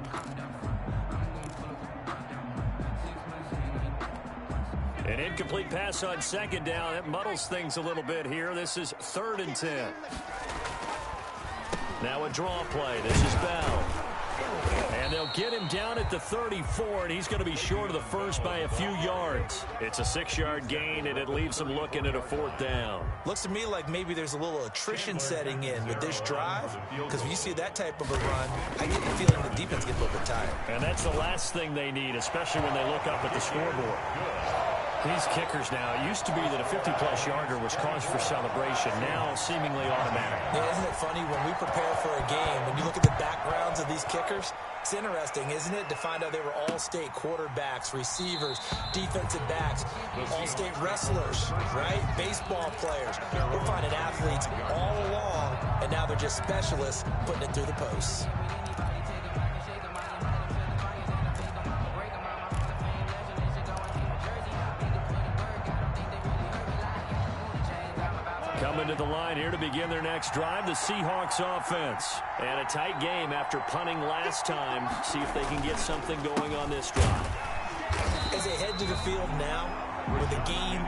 An incomplete pass on 2nd down. That muddles things a little bit here. This is 3rd and 10. Now a draw play. This is Bell. And they'll get him down at the 34, and he's going to be short of the first by a few yards. It's a 6-yard gain, and it leaves him looking at a 4th down. Looks to me like maybe there's a little attrition setting in with this drive, because when you see that type of a run, I get the feeling the defense gets a little bit tired. And that's the last thing they need, especially when they look up at the scoreboard. These kickers now, it used to be that a 50-plus yarder was cause for celebration, now seemingly automatic. Yeah, isn't it funny when we prepare for a game, when you look at the backgrounds of these kickers, it's interesting, isn't it, to find out they were all-state quarterbacks, receivers, defensive backs, all-state wrestlers, right? Baseball players. We're finding athletes all along, and now they're just specialists putting it through the posts. Coming to the line here to begin their next drive, the Seahawks offense. And a tight game after punting last time. See if they can get something going on this drive. As they head to the field now, with the game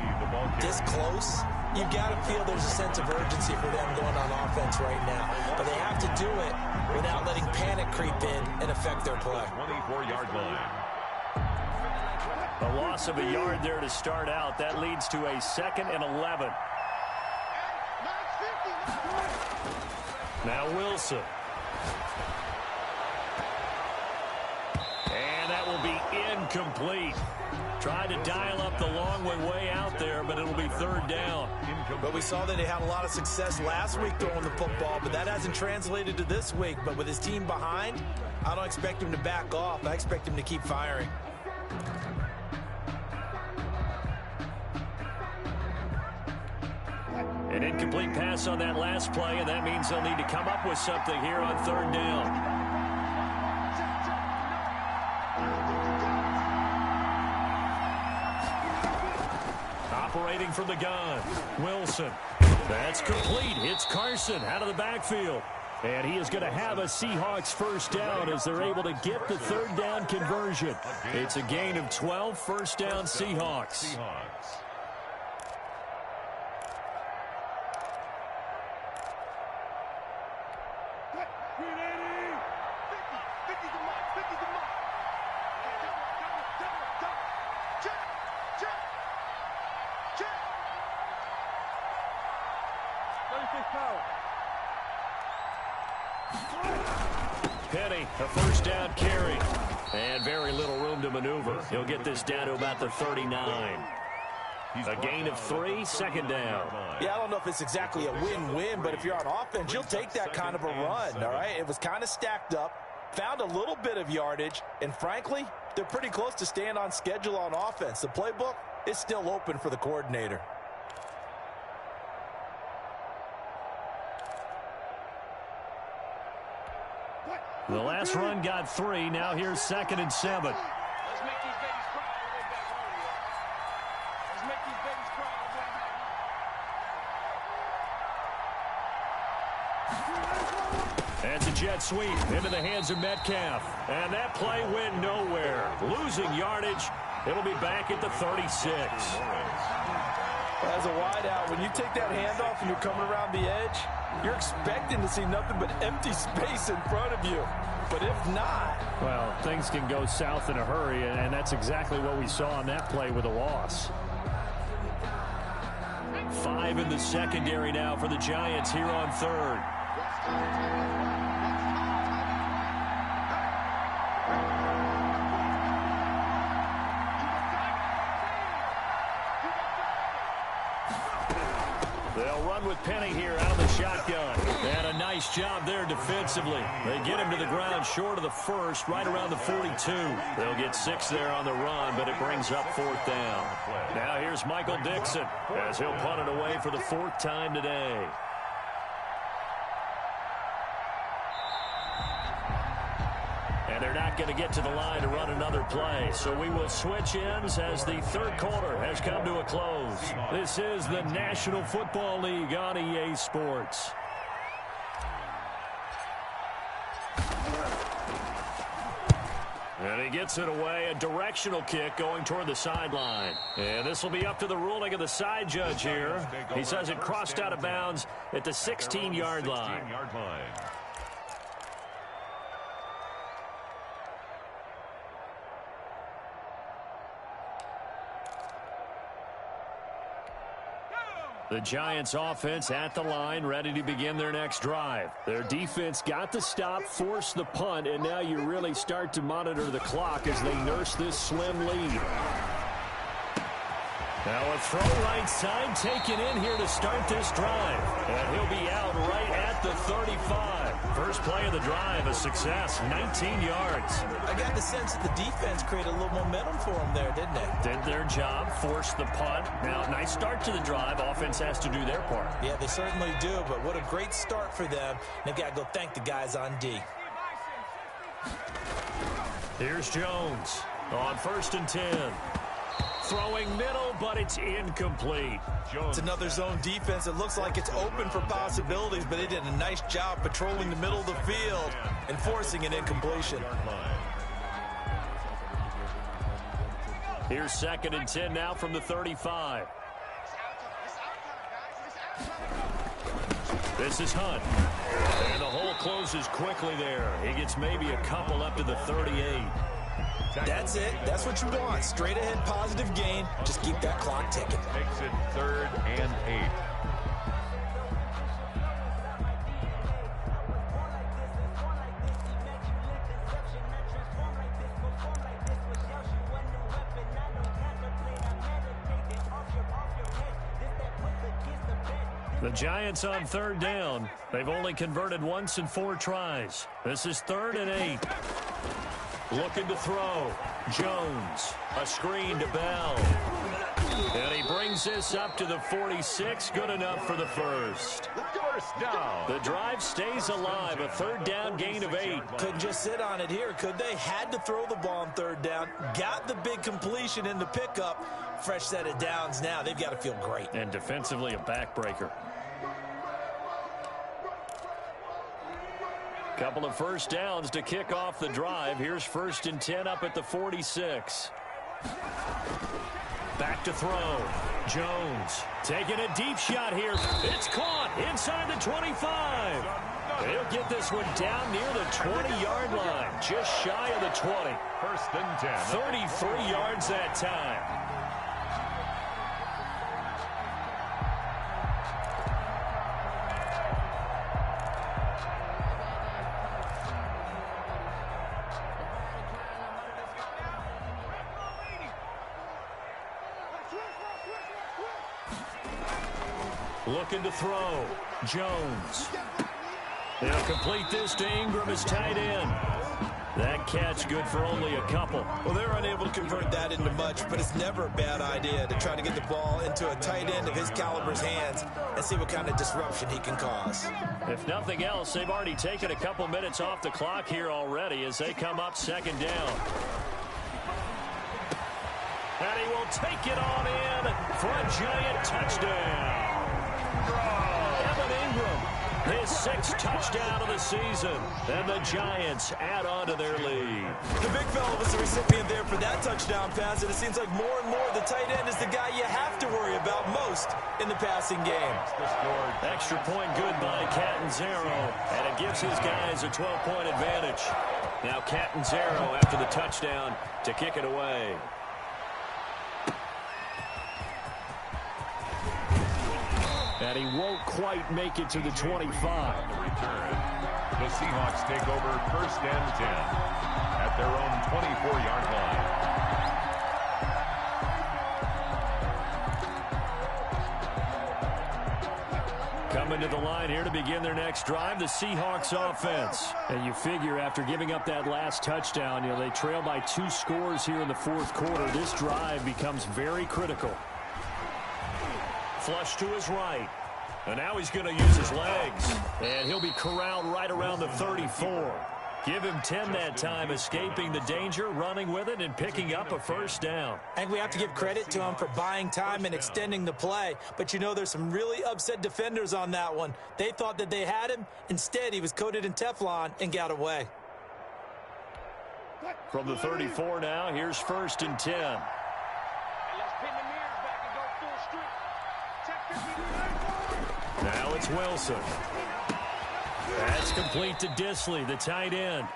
this close, you've got to feel there's a sense of urgency for them going on offense right now. But they have to do it without letting panic creep in and affect their play. 24-yard line. A loss of a yard there to start out. That leads to a 2nd and 11. Now Wilson. And that will be incomplete. Tried to dial up the long way out there, but it'll be 3rd down. But we saw that they had a lot of success last week throwing the football, but that hasn't translated to this week. But with his team behind, I don't expect him to back off. I expect him to keep firing. An incomplete pass on that last play, and that means they'll need to come up with something here on 3rd down. Operating from the gun, Wilson. That's complete. Hits Carson out of the backfield. And he is going to have a Seahawks 1st down as they're able to get the 3rd down conversion. It's a gain of 12, 1st down Seahawks. Penny, a 1st down carry. And very little room to maneuver. He'll get this down to about the 39. A gain of 3, 2nd down. Yeah, I don't know if it's exactly a win-win, but if you're on offense, you'll take that kind of a run, all right? It was kind of stacked up, found a little bit of yardage, and frankly, they're pretty close to staying on schedule on offense. The playbook is still open for the coordinator. The last run got 3. Now here's 2nd and 7. Let's make these babies cry all the way back home, y'all. Let's make these babies cry all the way back home. That's a jet sweep into the hands of Metcalf. And that play went nowhere. Losing yardage. It'll be back at the 36. As a wideout, when you take that handoff and you're coming around the edge, you're expecting to see nothing but empty space in front of you. But if not... Well, things can go south in a hurry, and that's exactly what we saw on that play with a loss. 5 in the secondary now for the Giants here on 3rd. They'll run with Penny here out of the shotgun. And a nice job there defensively. They get him to the ground short of the first, right around the 42. They'll get 6 there on the run, but it brings up 4th down. Now here's Michael Dixon as he'll punt it away for the 4th time today. And they're not going to get to the line to run another play. So we will switch ends as the 3rd quarter has come to a close. This is the National Football League on EA Sports. And he gets it away, a directional kick going toward the sideline. And this will be up to the ruling of the side judge here. He says it crossed out of bounds at the 16-yard line. The Giants offense at the line, ready to begin their next drive. Their defense got the stop, forced the punt, and now you really start to monitor the clock as they nurse this slim lead. Now a throw right side taken in here to start this drive. And he'll be out right at the 35. First play of the drive, a success, 19 yards. I got the sense that the defense created a little momentum for them there, didn't they? Did their job, forced the punt. Now, nice start to the drive. Offense has to do their part. Yeah, they certainly do, but what a great start for them. They've got to go thank the guys on D. Here's Jones on 1st and 10. Throwing middle, but it's incomplete. It's another zone defense. It looks like it's open for possibilities, but they did a nice job patrolling the middle of the field and forcing an incompletion. Here's 2nd and 10 now from the 35. This is Hunt. And the hole closes quickly there. He gets maybe a couple up to the 38. That's it. That's what you want. Straight ahead positive gain. Just keep that clock ticking. Makes it 3rd and 8. The Giants on 3rd down. They've only converted once in 4 tries. This is 3rd and 8. Looking to throw. Jones. A screen to Bell. And he brings this up to the 46. Good enough for the first. First down. The drive stays alive. A 3rd down gain of 8. Couldn't just sit on it here, could they? Had to throw the ball on 3rd down. Got the big completion in the pickup. Fresh set of downs now. They've got to feel great. And defensively a backbreaker. Couple of first downs to kick off the drive. Here's 1st and 10 up at the 46. Back to throw. Jones taking a deep shot here. It's caught inside the 25. He'll get this one down near the 20-yard line. Just shy of the 20. 1st and 10. 33 yards that time. Looking to throw. Jones. They'll complete this to Ingram as tight end. That catch good for only a couple. Well, they're unable to convert that into much, but it's never a bad idea to try to get the ball into a tight end of his caliber's hands and see what kind of disruption he can cause. If nothing else, they've already taken a couple minutes off the clock here already as they come up 2nd down. And he will take it on in for a giant touchdown. Evan Ingram, his 6th touchdown of the season. And the Giants add on to their lead. The big fella was the recipient there for that touchdown pass, and it seems like more and more the tight end is the guy you have to worry about most in the passing game. Extra point good by Catanzaro, and it gives his guys a 12-point advantage. Now Catanzaro after the touchdown to kick it away. And he won't quite make it to the 25. Return. The Seahawks take over 1st and 10 at their own 24-yard line. Coming to the line here to begin their next drive, the Seahawks offense. And you figure after giving up that last touchdown, they trail by 2 scores here in the fourth quarter. This drive becomes very critical. Flush to his right. And now he's going to use his legs. And he'll be corralled right around the 34. Give him 10 that time, escaping the danger, running with it, and picking up a first down. I think we have to give credit to him for buying time and extending the play. But, there's some really upset defenders on that one. They thought that they had him. Instead, he was coated in Teflon and got away. From the 34 now, here's 1st and 10. Let's pin the mirrors back and go full street. Now it's Wilson. That's complete to Disley, the tight end.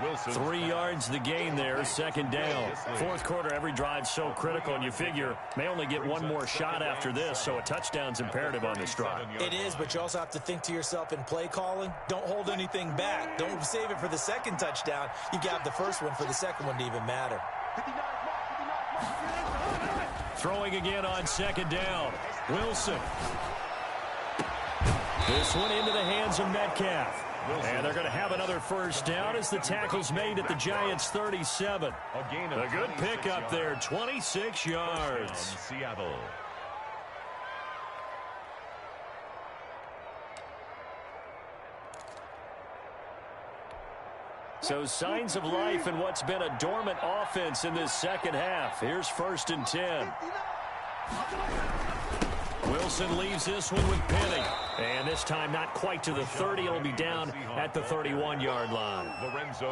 Wilson. 3 yards the gain there, 2nd down. Fourth quarter, every drive so critical, and you figure may only get one more shot after this, so a touchdown's imperative on this drive. It is, but you also have to think to yourself in play calling, don't hold anything back. Don't save it for the second touchdown. You got the first one for the second one to even matter. Throwing again on 2nd down. Wilson. This one into the hands of Metcalf. And they're going to have another first down as the tackle's made at the Giants' 37. A good pickup there, 26 yards. Seattle. So signs of life in what's been a dormant offense in this second half. Here's 1st and 10. Wilson leaves this one with Penny. And this time not quite to the 30. It'll be down at the 31-yard line.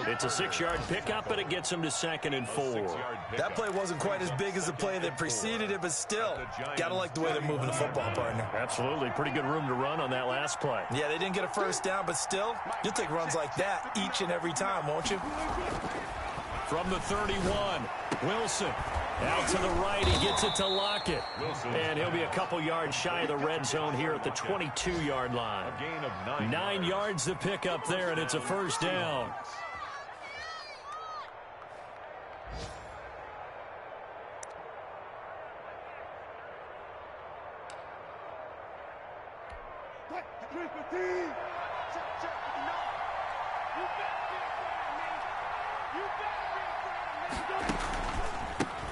It's a 6-yard pickup, but it gets him to 2nd and 4. That play wasn't quite as big as the play that preceded it, but still, got to like the way they're moving the football, partner. Absolutely. Pretty good room to run on that last play. Yeah, they didn't get a first down, but still, you'll take runs like that each and every time, won't you? From the 31, Wilson. Out to the right, he gets it to Lockett. And he'll be a couple yards shy of the red zone here at the 22-yard line. 9 yards to pick up there, and it's a first down.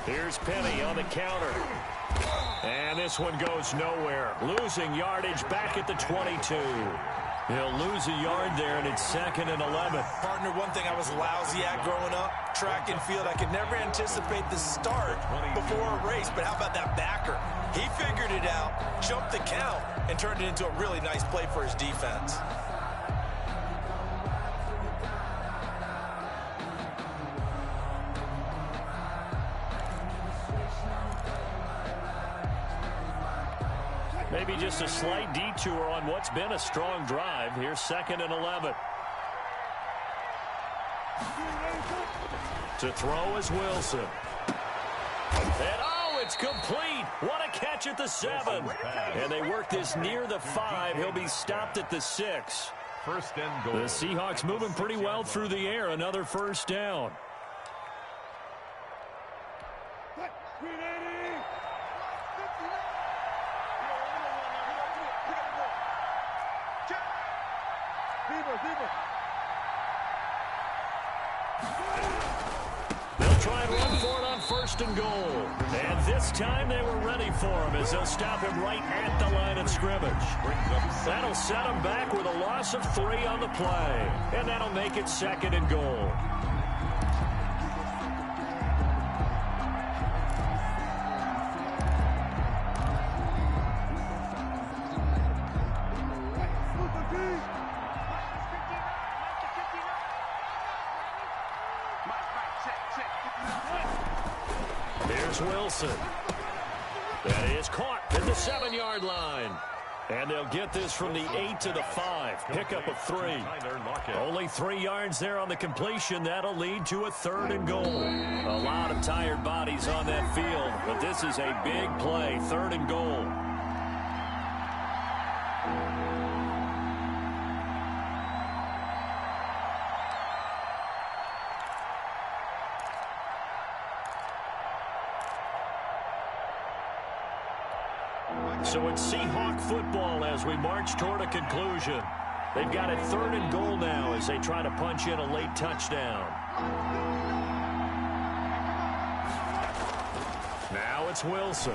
Here's Penny on the counter. And this one goes nowhere. Losing yardage back at the 22. He'll lose a yard there, and it's 2nd and 11. Partner, one thing I was lousy at growing up, track and field. I could never anticipate the start before a race, but how about that backer? He figured it out, jumped the count, and turned it into a really nice play for his defense. Maybe just a slight detour on what's been a strong drive. Here's 2nd and 11. To throw is Wilson. And it's complete. What a catch at the 7. And they work this near the 5. He'll be stopped at the 6. 1st and goal. The Seahawks moving pretty well through the air. Another first down. They'll try and run for it on 1st and goal. And this time they were ready for him as they'll stop him right at the line of scrimmage. That'll set him back with a loss of 3 on the play. And that'll make it 2nd and goal. Here's Wilson. That is caught at the 7-yard line. And they'll get this from the 8 to the 5. Pickup of 3. Only 3 yards there on the completion. That'll lead to a 3rd and goal. A lot of tired bodies on that field, but this is a big play. 3rd and goal. So it's Seahawk football as we march toward a conclusion. They've got it 3rd and goal now as they try to punch in a late touchdown. Now it's Wilson.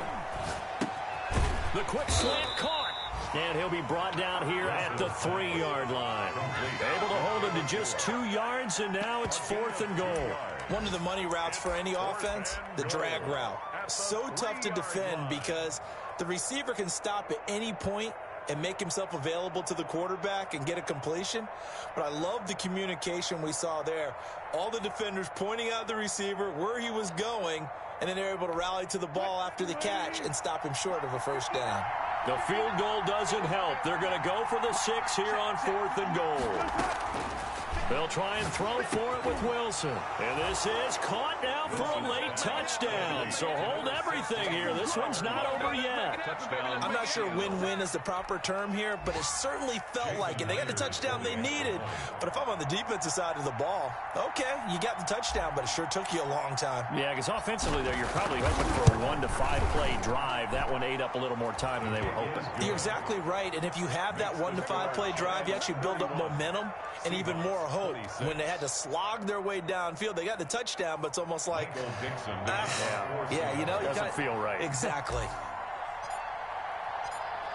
The quick slant caught. And he'll be brought down here at the 3-yard line. Able to hold him to just 2 yards, and now it's 4th and goal. One of the money routes for any offense, the drag route. So tough to defend because the receiver can stop at any point and make himself available to the quarterback and get a completion. But I love the communication we saw there. All the defenders pointing out the receiver, where he was going, and then they're able to rally to the ball after the catch and stop him short of a first down. The field goal doesn't help. They're going to go for the 6 here on 4th and goal. They'll try and throw for it with Wilson. And this is caught now for a late touchdown. So hold everything here. This one's not over yet. I'm not sure win-win is the proper term here, but it certainly felt like it. They got the touchdown they needed. But if I'm on the defensive side of the ball, okay, you got the touchdown, but it sure took you a long time. Yeah, because offensively there, you're probably hoping for a 1 to 5 play drive. That one ate up a little more time than they were hoping. You're exactly right. And if you have that 1 to 5 play drive, you actually build up momentum and even more hope. When they had to slog their way downfield, they got the touchdown, but it's almost like, yeah, you know, doesn't feel right. Exactly.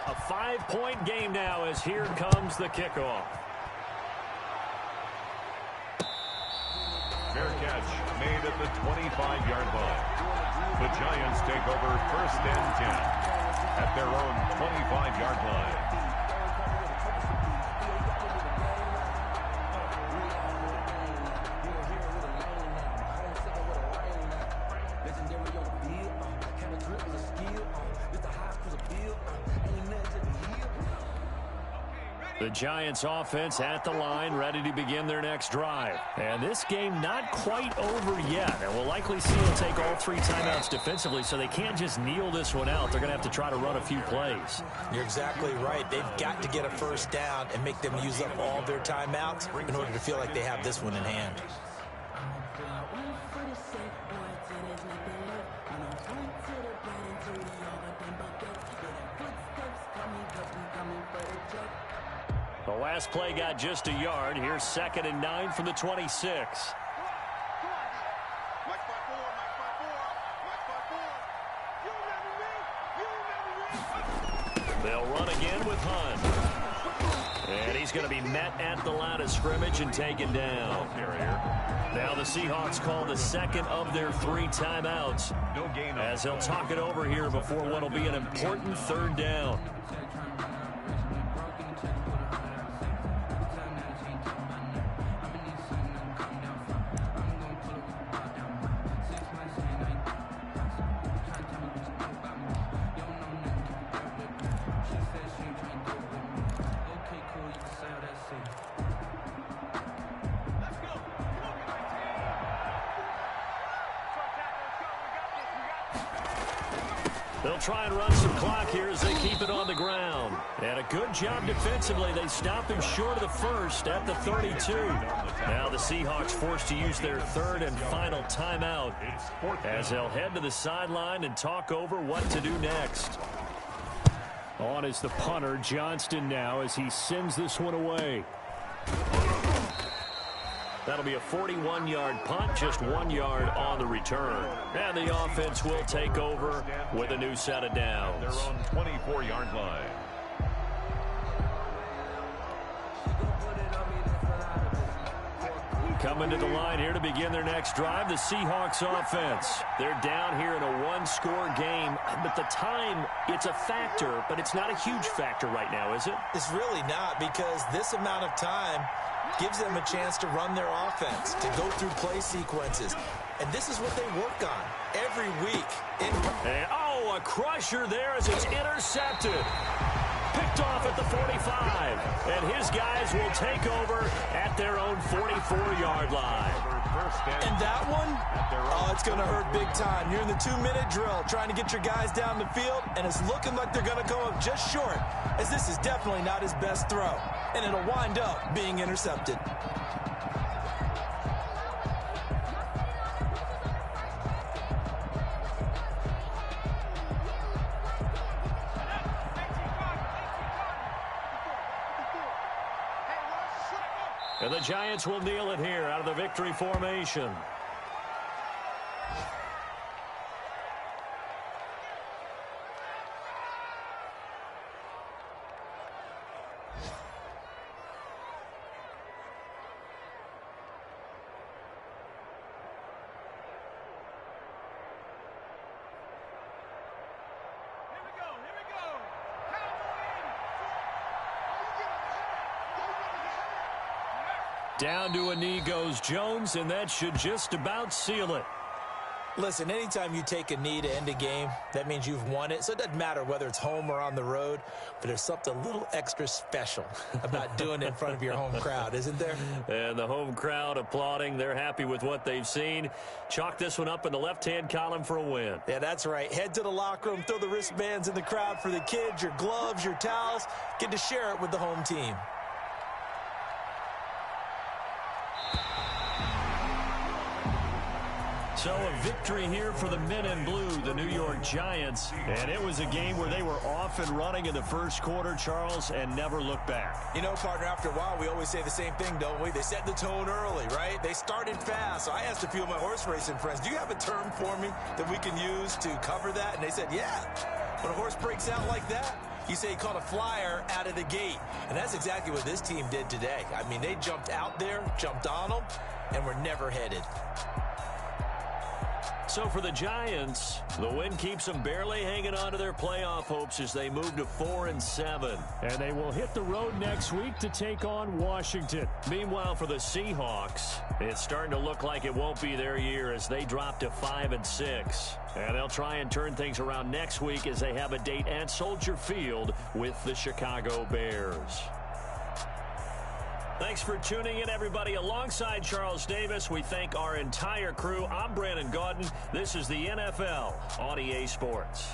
A 5-point game now as here comes the kickoff. Fair catch made at the 25-yard line. The Giants take over 1st and 10 at their own 25-yard line. The Giants offense at the line, ready to begin their next drive. And this game not quite over yet. And we'll likely see them take all 3 timeouts defensively, so they can't just kneel this one out. They're going to have to try to run a few plays. You're exactly right. They've got to get a first down and make them use up all their timeouts in order to feel like they have this one in hand. The last play got just a yard. Here's 2nd and 9 from the 26. They'll run again with Hunt. And he's going to be met at the line of scrimmage and taken down. Now the Seahawks call the 2nd of their 3 timeouts as they'll talk it over here before what will be an important 3rd down. They'll try and run some clock here as they keep it on the ground. And a good job defensively. They stop him short of the 1st at the 32. Now the Seahawks forced to use their 3rd and final timeout as they'll head to the sideline and talk over what to do next. On is the punter, Johnston, now as he sends this one away. That'll be a 41-yard punt, just 1 yard on the return. And the offense will take over with a new set of downs. Their own 24-yard line. Coming to the line here to begin their next drive, the Seahawks offense. They're down here in a 1-score game, but the time, it's a factor, but it's not a huge factor right now, is it? It's really not, because this amount of time gives them a chance to run their offense, to go through play sequences. And this is what they work on every week. And, oh, a crusher there as it's intercepted. Picked off at the 45. And his guys will take over at their own 44-yard line. And that one, oh, it's going to hurt big time. You're in the 2-minute drill trying to get your guys down the field, and it's looking like they're going to come up just short, as this is definitely not his best throw. And it'll wind up being intercepted. And the Giants will kneel it here out of the victory formation. Down to a knee goes Jones, and that should just about seal it. Listen, anytime you take a knee to end a game, that means you've won it. So it doesn't matter whether it's home or on the road, but there's something a little extra special about doing it in front of your home crowd, isn't there? And the home crowd applauding. They're happy with what they've seen. Chalk this one up in the left-hand column for a win. Yeah, that's right. Head to the locker room, throw the wristbands in the crowd for the kids, your gloves, your towels. Get to share it with the home team. So a victory here for the men in blue, the New York Giants. And it was a game where they were off and running in the first quarter, Charles, and never looked back. You know, partner, after a while, we always say the same thing, don't we? They set the tone early, right? They started fast. So I asked a few of my horse racing friends, do you have a term for me that we can use to cover that? And they said, yeah. When a horse breaks out like that, you say he caught a flyer out of the gate. And that's exactly what this team did today. I mean, they jumped out there, jumped on them, and were never headed. So for the Giants, the win keeps them barely hanging on to their playoff hopes as they move to 4-7. And they will hit the road next week to take on Washington. Meanwhile, for the Seahawks, it's starting to look like it won't be their year as they drop to 5-6. And they'll try and turn things around next week as they have a date at Soldier Field with the Chicago Bears. Thanks for tuning in, everybody. Alongside Charles Davis, we thank our entire crew. I'm Brandon Gaudin. This is the NFL on EA Sports.